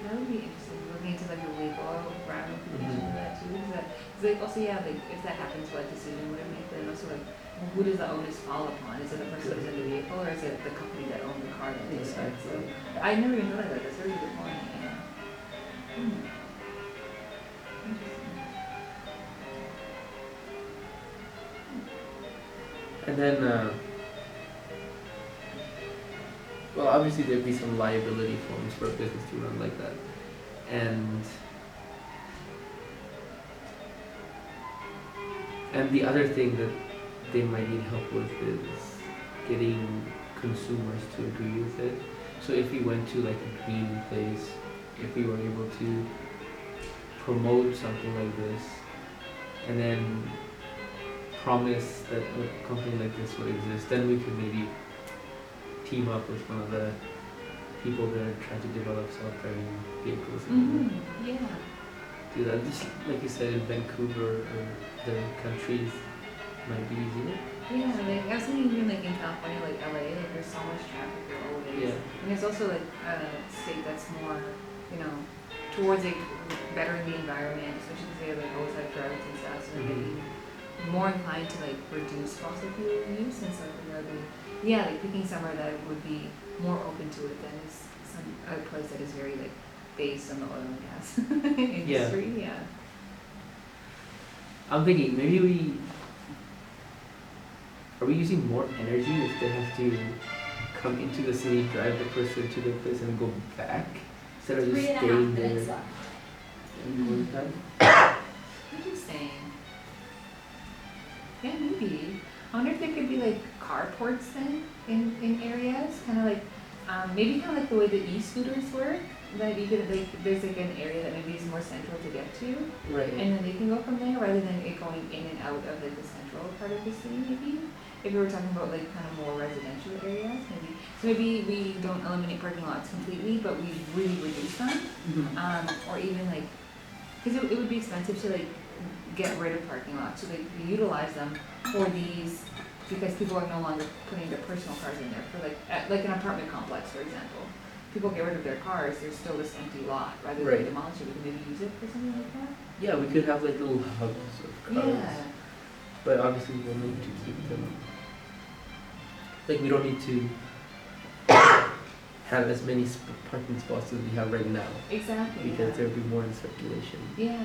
That would be interesting, looking into like the legal ramifications of that too, because like also, yeah, like if that happens, what decision would it make, then also like, who does the onus fall upon? Is it the person who's in the vehicle, or is it the company that owned the car that did it? Exactly. So, I never even thought of that, that's a really good point, yeah. Interesting. And then, well, obviously there'd be some liability forms for a business to run like that. And the other thing that they might need help with is getting consumers to agree with it. So if we went to like a green place, if we were able to promote something like this, and then promise that a company like this would exist, then we could maybe team up with one of the people that are trying to develop self-driving vehicles and Yeah. do that. Just like you said, in Vancouver or other countries might be easier. Yeah, like I was thinking even like in California, like LA, like there's so much traffic there always. Yeah. And there's also like a state that's more, you know, towards like bettering the environment, especially because they like always have droughts and stuff, so they're getting more inclined to like reduce fossil fuel use, and so you know, like picking somewhere that would be more open to it than is a place that is very like based on the oil and gas industry. Yeah. I'm thinking maybe are we using more energy if they have to come into the city, drive the person to the place, and go back instead of just 3.5 staying minutes there left. and going back? Interesting. Yeah, maybe. I wonder if there could be like carports then in areas, kind of like maybe kind of like the way the e-scooters work. That you could like there's like an area that maybe is more central to get to, Right. and then they can go from there rather than it going in and out of like the central part of the city. Maybe if we were talking about like kind of more residential areas, maybe. So maybe we don't eliminate parking lots completely, but we really reduce them, or even like because it would be expensive to like get rid of parking lots, so like we utilize them for these because people are no longer putting their personal cars in there for like like an apartment complex, for example. People get rid of their cars, there's still this empty lot. Rather than demolish it, we can maybe use it for something like that. Yeah, we could have like little hubs of cars. Yeah. But obviously we'll need to keep them. Like we don't need to have as many parking spots as we have right now. Exactly. Because there'll be more in circulation. Yeah.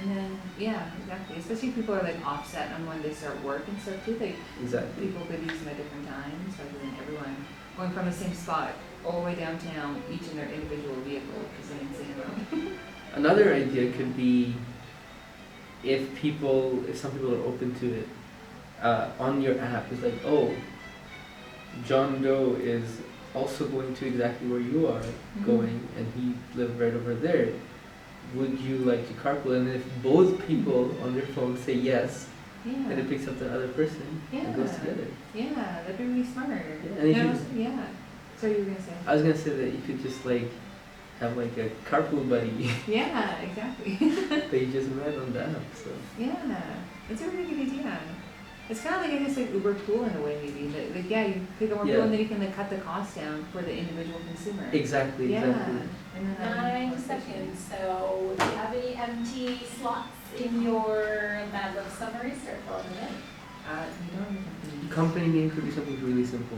And then exactly. Especially if people are like offset on when they start work and stuff too. Like Exactly. people could use them at different times rather than everyone going from the same spot all the way downtown, each in their individual vehicle, which is an insane amount. Another idea could be if some people are open to it, on your app, it's like, oh, John Doe is also going to exactly where you are going, and he lived right over there. Would you like to carpool? And if both people on their phone say yes, then it picks up the other person and goes together. Yeah, that'd be really smart. Yeah, and So you were gonna say? I was gonna say that you could just like have like a carpool buddy Yeah, exactly. that you just met on the app. So Yeah, that's a really good idea. It's kind of like I guess like Uber Pool in a way maybe. Like you pick up more people and then you can like cut the cost down for the individual consumer. exactly. And then 9 seconds. So, do you have any empty slots in your Mad Lib summary? Start filling them in. You don't even Company name could be something really simple.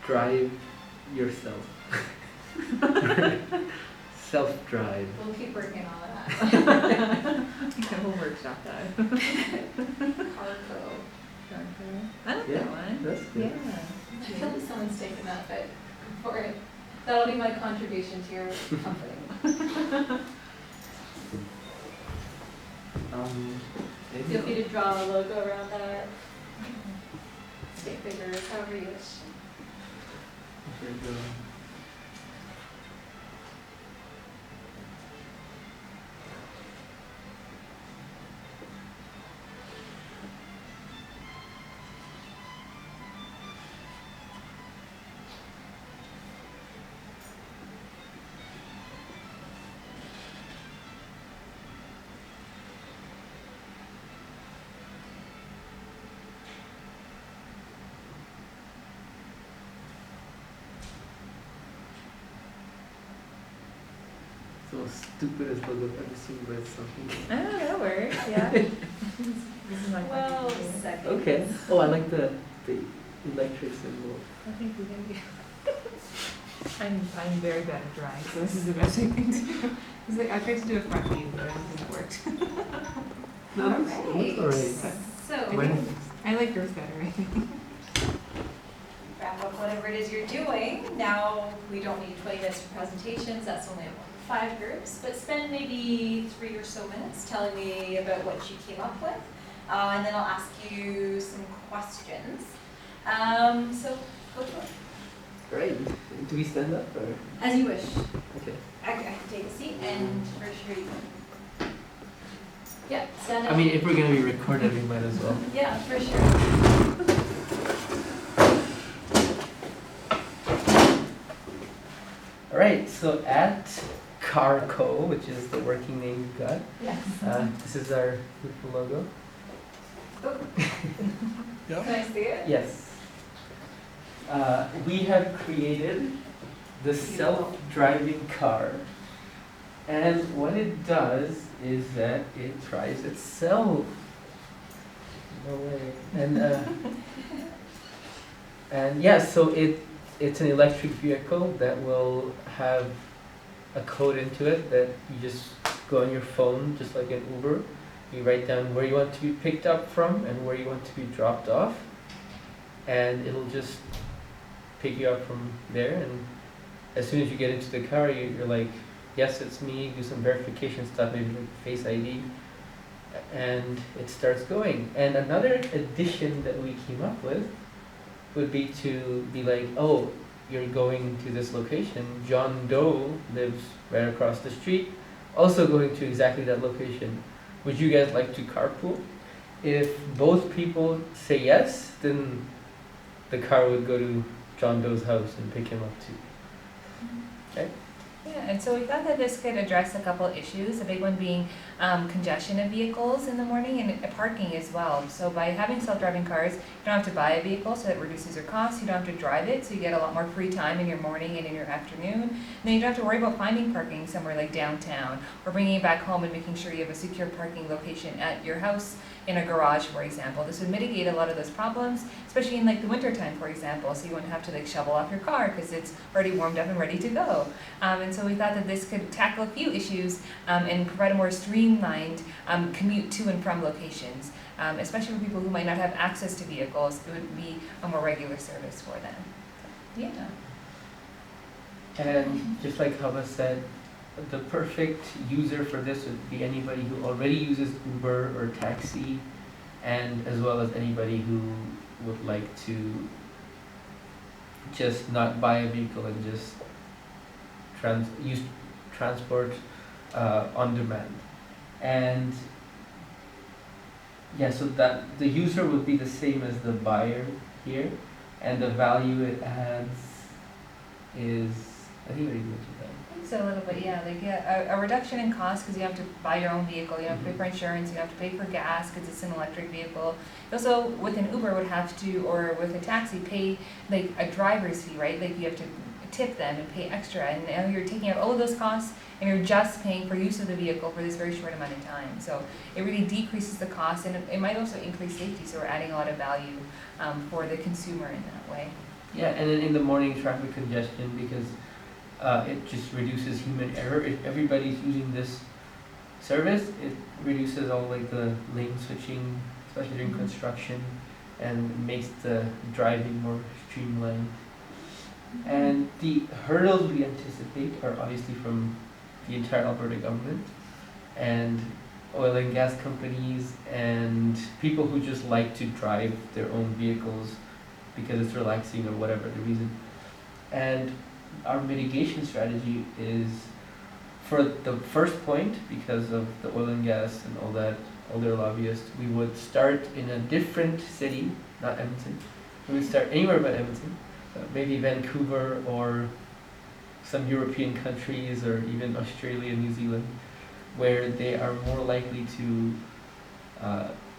Drive yourself. Self-drive. We'll keep working on that. We'll workshop that. Carco. I like that one. That's good. Yeah. I feel like someone's taken that, but go for it. That'll be my contribution to your company. Feel free to draw a logo around that. Stick figures, however you wish. There you go. most stupidest logo I've ever seen, but it's something. Oh, that works, yeah. This is my Well, contribution. second. Okay. Oh, I like the electric symbol. I think we can do. I'm very bad at drawing, so this is the best I can do. It's like I tried to do a front view, but I don't think it worked. No, it looks alright. So, When- I like yours better, I think. wrap up whatever it is you're doing. Now, we don't need 20 minutes for presentations, that's only 5 groups, but spend maybe 3 or so minutes telling me about what you came up with. And then I'll ask you some questions. So, go for it. Great. Do we stand up or? As you wish. Okay. I can take a seat and for sure you can. Yeah, stand up. I mean, if we're gonna be recorded, we might as well. Yeah, for sure. All right. So at Carco, which is the working name we've got, Yes. this is our beautiful logo. Oh, Yeah. can I see it? Yes. We have created the self-driving car, and what it does is that it drives itself. No way. And yeah, so it's an electric vehicle that will have a code into it that you just go on your phone, just like an Uber. You write down where you want to be picked up from and where you want to be dropped off, and it'll just pick you up from there. And as soon as you get into the car, you're like, yes, it's me. Do some verification stuff, maybe like Face ID, and it starts going. And another addition that we came up with would be to be like, oh, you're going to this location. John Doe lives right across the street, also going to exactly that location. Would you guys like to carpool? If both people say yes, then the car would go to John Doe's house and pick him up too. Okay? Yeah, and so we thought that this could address a couple issues, a big one being congestion of vehicles in the morning and parking as well. So by having self-driving cars, you don't have to buy a vehicle, so that reduces your costs. You don't have to drive it, so you get a lot more free time in your morning and in your afternoon. And then you don't have to worry about finding parking somewhere like downtown or bringing it back home and making sure you have a secure parking location at your house in a garage, for example. This would mitigate a lot of those problems, especially in like the winter time, for example, so you wouldn't have to like shovel off your car because it's already warmed up and ready to go. And so we thought that this could tackle a few issues and provide a more streamlined commute to and from locations, especially for people who might not have access to vehicles. It would be a more regular service for them. Yeah. And just like Hava said, the perfect user for this would be anybody who already uses Uber or taxi, and as well as anybody who would like to just not buy a vehicle and just use transport on demand. And yeah, so that the user would be the same as the buyer here, and the value it adds is, I think we already mentioned that. So a little bit, yeah, like a reduction in cost because you have to buy your own vehicle, you have to pay for insurance, you have to pay for gas because it's an electric vehicle. You also, with an Uber, would have to, or with a taxi, pay like a driver's fee, right? Like you have to tip them and pay extra, and now you're taking out all of those costs and you're just paying for use of the vehicle for this very short amount of time. So it really decreases the cost, and it might also increase safety, so we're adding a lot of value for the consumer in that way. Yeah, and then in the morning traffic congestion, because it just reduces human error. If everybody's using this service, it reduces all like the lane switching, especially during construction, and makes the driving more streamlined. And the hurdles we anticipate are obviously from the entire Alberta government and oil and gas companies and people who just like to drive their own vehicles because it's relaxing or whatever the reason. And our mitigation strategy is, for the first point, because of the oil and gas and all that, all their lobbyists, we would start in a different city, not Edmonton. We would start anywhere but Edmonton, maybe Vancouver or some European countries or even Australia, New Zealand, where they are more likely to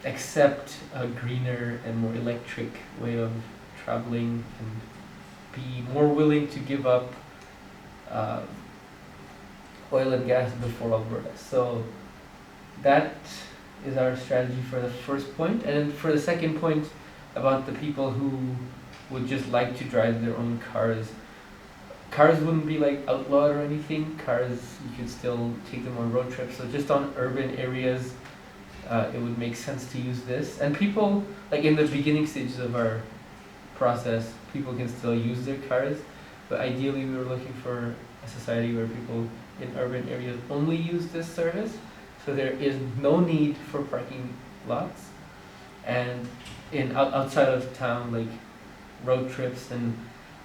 accept a greener and more electric way of traveling and be more willing to give up oil and gas before Alberta. So that is our strategy for the first point. And for the second point about the people who would just like to drive their own cars, cars wouldn't be like outlawed or anything. Cars, you could still take them on road trips. So just on urban areas, it would make sense to use this. And people, like in the beginning stages of our process, people can still use their cars. But ideally, we were looking for a society where people in urban areas only use this service. So there is no need for parking lots. And outside of town, like road trips and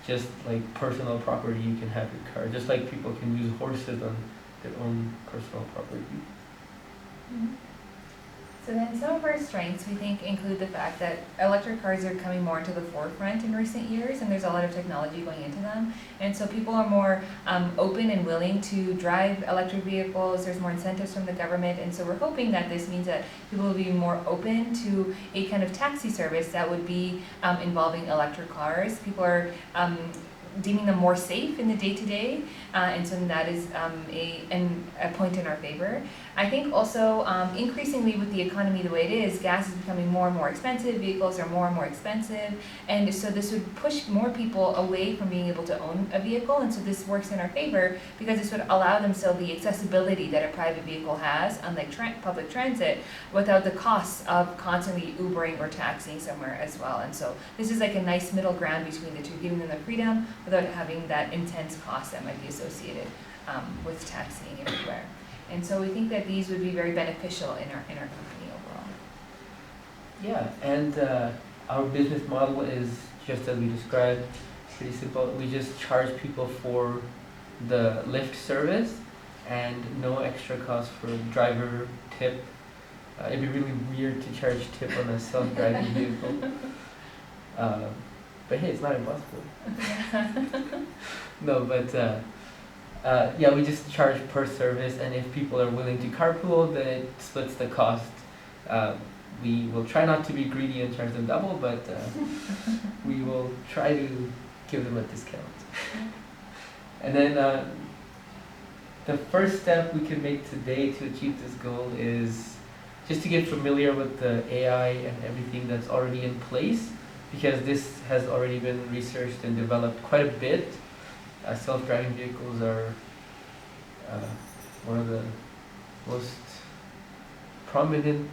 just like personal property, you can have your car. Just like people can use horses on their own personal property. Mhm. So then some of our strengths, we think, include the fact that electric cars are coming more into the forefront in recent years, and there's a lot of technology going into them. And so people are more open and willing to drive electric vehicles. There's more incentives from the government, and so we're hoping that this means that people will be more open to a kind of taxi service that would be involving electric cars. People are deeming them more safe in the day-to-day, and so that is a point in our favor. I think also increasingly with the economy the way it is, gas is becoming more and more expensive, vehicles are more and more expensive, and so this would push more people away from being able to own a vehicle, and so this works in our favor because this would allow them still the accessibility that a private vehicle has, unlike public transit, without the costs of constantly Ubering or taxiing somewhere as well. And so this is like a nice middle ground between the two, giving them the freedom without having that intense cost that might be associated with taxiing everywhere. And so we think that these would be very beneficial in our company overall. Yeah, and our business model is just as we described, pretty simple. We just charge people for the Lyft service and no extra cost for driver tip. It'd be really weird to charge tip on a self-driving vehicle. But hey, it's not impossible. No, but yeah, we just charge per service, and if people are willing to carpool, then it splits the cost. We will try not to be greedy and charge them double, but we will try to give them a discount. And then the first step we can make today to achieve this goal is just to get familiar with the AI and everything that's already in place, because this has already been researched and developed quite a bit. Self-driving vehicles are one of the most prominent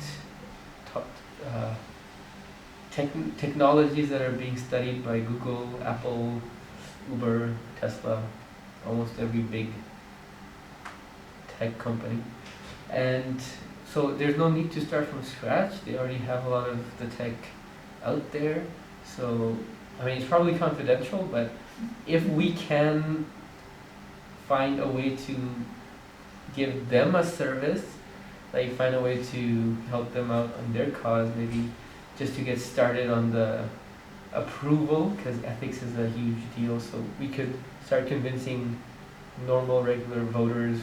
top technologies that are being studied by Google, Apple, Uber, Tesla, almost every big tech company. And so there's no need to start from scratch. They already have a lot of the tech out there. So, I mean, it's probably confidential, but if we can find a way to give them a service, like find a way to help them out on their cause, maybe just to get started on the approval, because ethics is a huge deal, so we could start convincing normal, regular voters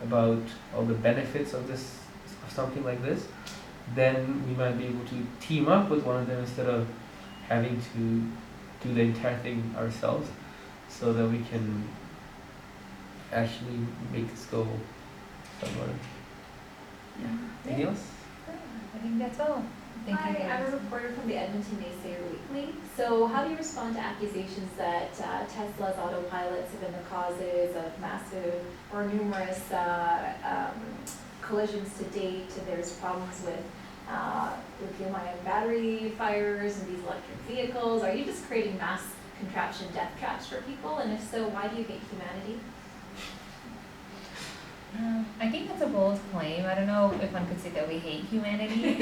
about all the benefits of this, of something like this, then we might be able to team up with one of them instead of having to do the entire thing ourselves, so that we can actually make this go somewhere. Yeah. Anything else? I think that's all. Thank you. Hi, I'm a reporter from the Edmonton Naysayer Weekly. So how do you respond to accusations that Tesla's autopilots have been the causes of massive or numerous collisions to date? There's problems with lithium-ion battery fires and these electric vehicles. Are you just creating mass contraption death traps for people? And if so, why do you hate humanity? I think that's a bold claim. I don't know if one could say that we hate humanity.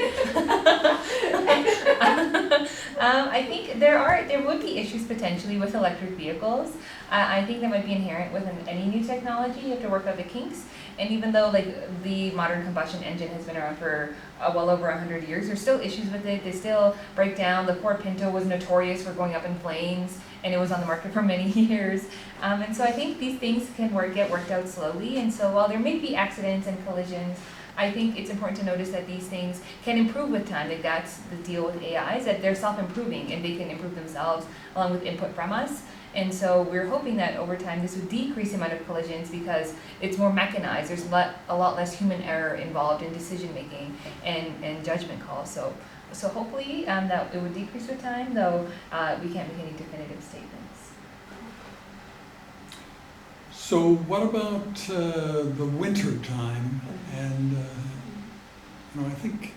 I think there would be issues potentially with electric vehicles. I think that might be inherent within any new technology. You have to work out the kinks. And even though like the modern combustion engine has been around for well over 100 years, there's still issues with it. They still break down. The Ford Pinto was notorious for going up in flames, and it was on the market for many years. And so I think these things can get worked out slowly. And so while there may be accidents and collisions, I think it's important to notice that these things can improve with time. Like that's the deal with AI, is that they're self-improving and they can improve themselves along with input from us. And so we're hoping that over time this would decrease the amount of collisions because it's more mechanized. There's a lot less human error involved in decision making and judgment calls. So hopefully that it would decrease with time, though we can't make any definitive statements. So what about the winter time? And I think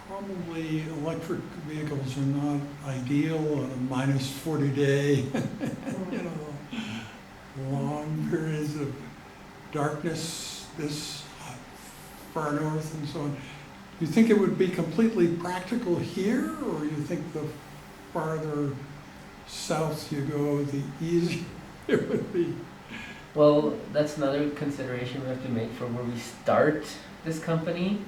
probably electric vehicles are not ideal on a minus 40 day, long periods of darkness this far north and so on. Do you think it would be completely practical here, or you think the farther south you go, the easier it would be? Well, that's another consideration we have to make for where we start this company.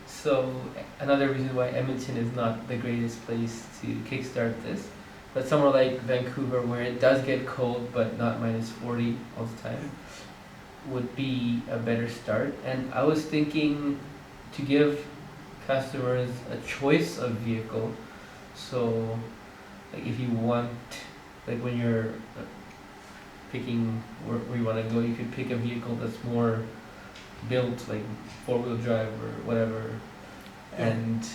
So another reason why Edmonton is not the greatest place to kickstart this, but somewhere like Vancouver, where it does get cold but not minus 40 all the time, would be a better start. And I was thinking to give customers a choice of vehicle. So like if you want, like when you're picking where you want to go, you could pick a vehicle that's more built like 4-wheel drive or whatever, and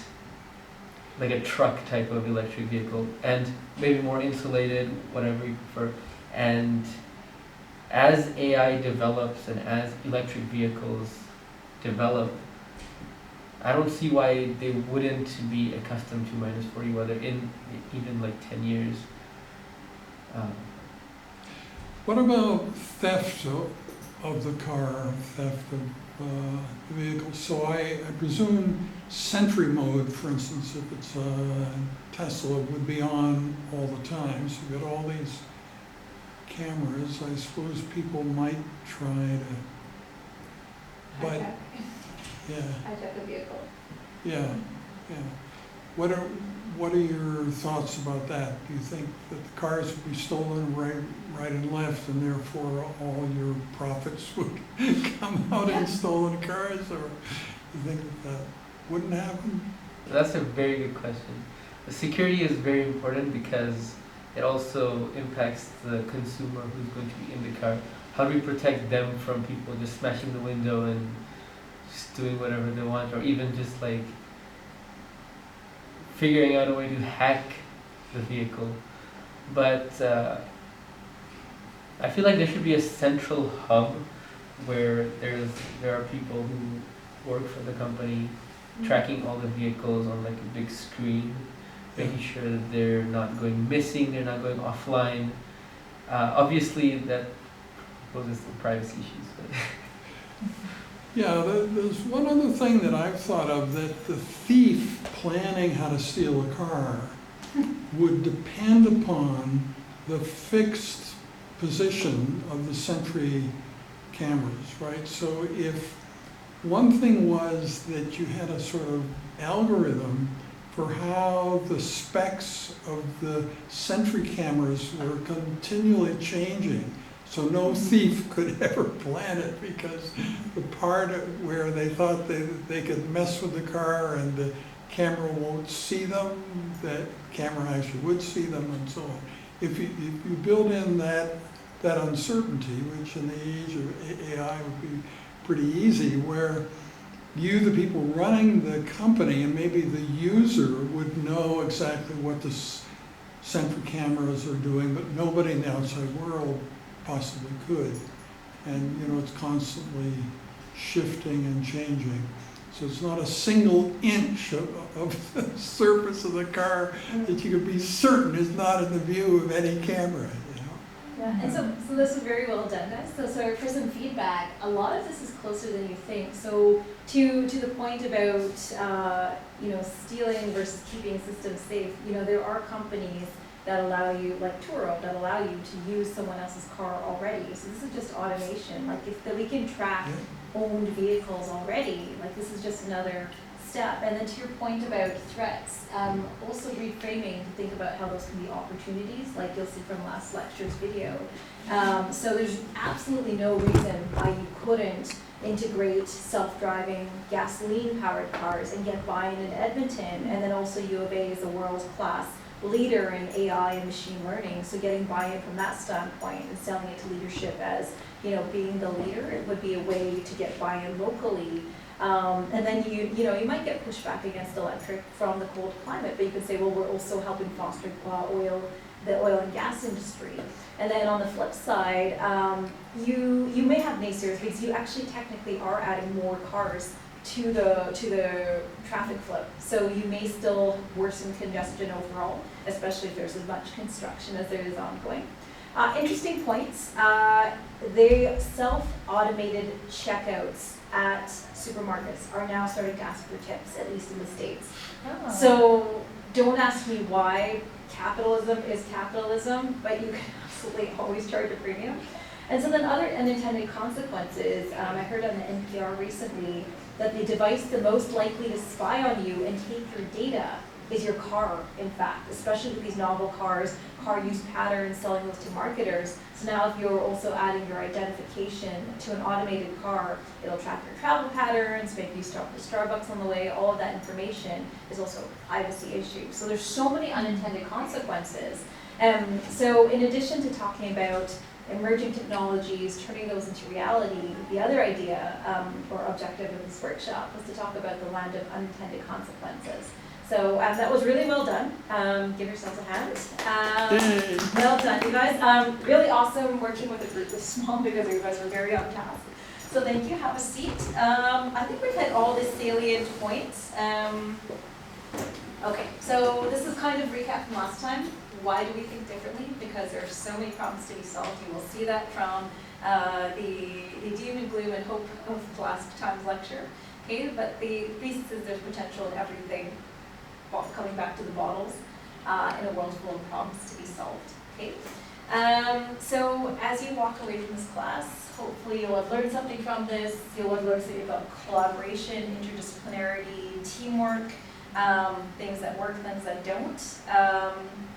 like a truck type of electric vehicle, and maybe more insulated, whatever you prefer. And as AI develops and as electric vehicles develop, I don't see why they wouldn't be accustomed to minus 40 weather in even like 10 years. What about theft of the car, theft of the vehicle? So I presume Sentry mode, for instance, if it's a Tesla, would be on all the time. So you've got all these cameras. I suppose people might try to, but Hijack the vehicle. yeah. What are your thoughts about that? Do you think that the cars would be stolen right and left, and therefore all your profits would come out in stolen cars, or do you think that wouldn't happen? That's a very good question. The security is very important because it also impacts the consumer who's going to be in the car. How do we protect them from people just smashing the window and just doing whatever they want, or even just like figuring out a way to hack the vehicle? But I feel like there should be a central hub where there are people who work for the company tracking all the vehicles on like a big screen, making sure that they're not going missing, they're not going offline. Obviously that poses some privacy issues, but Yeah, there's one other thing that I've thought of, that the thief planning how to steal a car would depend upon the fixed position of the Sentry cameras, right? So if one thing was that you had a sort of algorithm for how the specs of the Sentry cameras were continually changing, so no thief could ever plan it, because the part where they thought they could mess with the car and the camera won't see them, that camera actually would see them, and so on. If you build in that uncertainty, which in the age of AI would be pretty easy, where you, the people running the company, and maybe the user would know exactly what the Sentry cameras are doing, but nobody in the outside world possibly could. And it's constantly shifting and changing. So it's not a single inch of the surface of the car that you could be certain is not in the view of any camera. Yeah, and so this is very well done, guys. So for some feedback, a lot of this is closer than you think. So to the point about stealing versus keeping systems safe, there are companies that allow you, like Turo, that allow you to use someone else's car already. So this is just automation. Like that we can track owned vehicles already. Like this is just another step step. And then to your point about threats, also reframing to think about how those can be opportunities, like you'll see from last lecture's video. So there's absolutely no reason why you couldn't integrate self-driving gasoline-powered cars and get buy-in in Edmonton, and then also U of A is a world-class leader in AI and machine learning, so getting buy-in from that standpoint and selling it to leadership as, you know, being the leader, it would be a way to get buy-in locally. And then you might get pushback against electric from the cold climate, but you could say, well, we're also helping foster the oil and gas industry. And then on the flip side, you may have naysayers because you actually technically are adding more cars to the traffic flow. So you may still worsen congestion overall, especially if there's as much construction as there is ongoing. Interesting points. The self-automated checkouts at supermarkets are now starting to ask for tips, at least in the States. Oh. So don't ask me why capitalism is capitalism, but you can absolutely always charge a premium. And so then other unintended consequences, I heard on the NPR recently that the device the most likely to spy on you and take your data is your car, in fact, especially with these novel cars, car use patterns, selling those to marketers. So now if you're also adding your identification to an automated car, it'll track your travel patterns, maybe you stop at Starbucks on the way, all of that information is also a privacy issue. So there's so many unintended consequences. So in addition to talking about emerging technologies, turning those into reality, the other idea or objective of this workshop was to talk about the land of unintended consequences. So that was really well done. Give yourselves a hand. Well done, you guys. Really awesome working with a group this small because you guys were very on task. So thank you, have a seat. I think we've hit all the salient points. Okay, so this is kind of recap from last time. Why do we think differently? Because there are so many problems to be solved. You will see that from the doom and gloom and hope of last time's lecture. Okay, but the thesis is there's potential in everything, coming back to the bottles, in a world full of problems to be solved. Okay, so as you walk away from this class, hopefully you'll have learned something from this. You'll have learned something about collaboration, interdisciplinarity, teamwork, things that work, things that don't.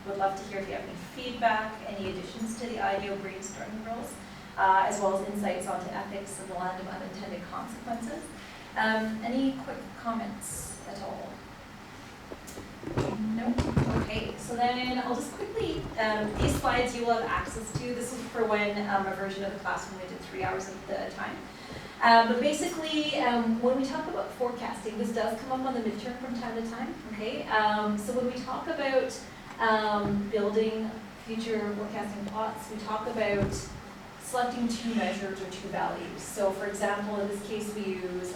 Would love to hear if you have any feedback, any additions to the IDEO brainstorming rules, as well as insights onto ethics and the land of unintended consequences. Any quick comments at all? No? Okay, so then I'll just quickly, these slides you will have access to. This is for when a version of the class when we did 3 hours at a time. But basically, when we talk about forecasting, this does come up on the midterm from time to time, okay? So when we talk about building future forecasting plots, we talk about selecting 2 measures or 2 values. So for example, in this case, we use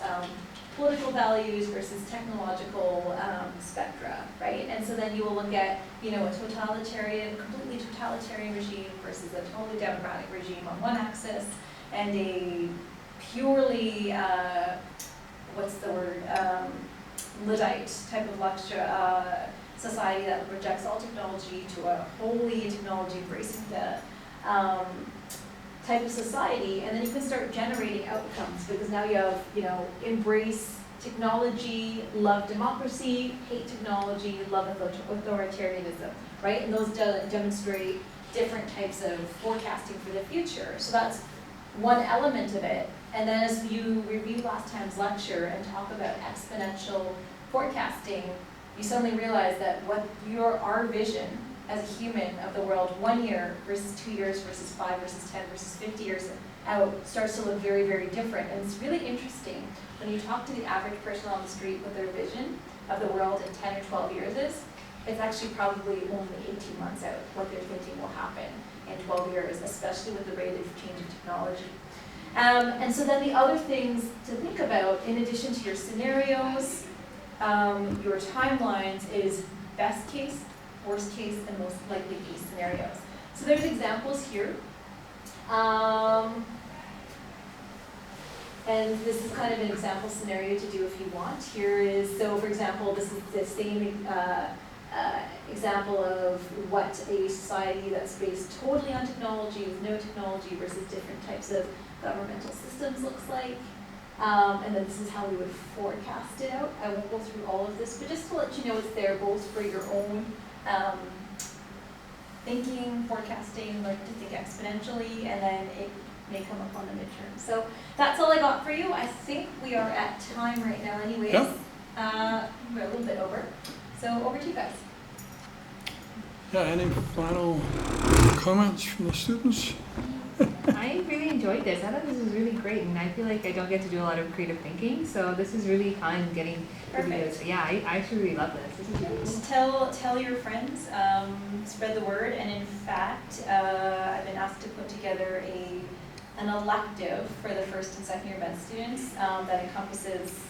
political values versus technological spectra, right? And so then you will look at, you know, a completely totalitarian regime versus a totally democratic regime on one axis, and a purely, what's the word, Luddite type of society that projects all technology to a wholly technology embracing the type of society, and then you can start generating outcomes because now you have, you know, embrace technology, love democracy, hate technology, love authoritarianism, right? And those demonstrate different types of forecasting for the future. So that's one element of it. And then as you review last time's lecture and talk about exponential forecasting, you suddenly realize that what our vision as a human of the world 1 year versus 2 years versus 5 versus 10 versus 50 years out starts to look very, very different. And it's really interesting when you talk to the average person on the street what their vision of the world in 10 or 12 years is. It's actually probably only 18 months out what they're thinking will happen in 12 years, especially with the rate of change of technology. And so then the other things to think about, in addition to your scenarios, your timelines, is best case, worst case, and most likely case scenarios. So there's examples here. And this is kind of an example scenario to do if you want. Here is, so for example, this is the same example of what a society that's based totally on technology with no technology versus different types of governmental systems looks like. And then this is how we would forecast it out. I won't go through all of this, but just to let you know it's there both for your own thinking, forecasting, like to think exponentially, and then it may come up on the midterm. So that's all I got for you. I think we are at time right now anyways. Yep. We're a little bit over. So over to you guys. Yeah, any final comments from the students? I really enjoyed this. I thought this was really great, and I feel like I don't get to do a lot of creative thinking, so this is really fun getting to do this. Perfect. Yeah, I actually really love this. This is really cool. Just tell your friends, spread the word, and in fact, I've been asked to put together an elective for the first and second year med students that encompasses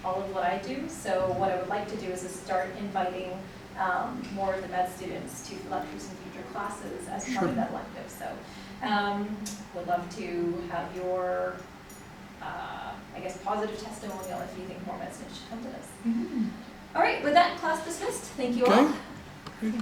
all of what I do. So what I would like to do is to start inviting more of the med students to electives and future classes as part of that elective. So would love to have your, I guess, positive testimonial if you think more med students should come to this. Mhm. All right, with that, class dismissed. Thank you all. Okay.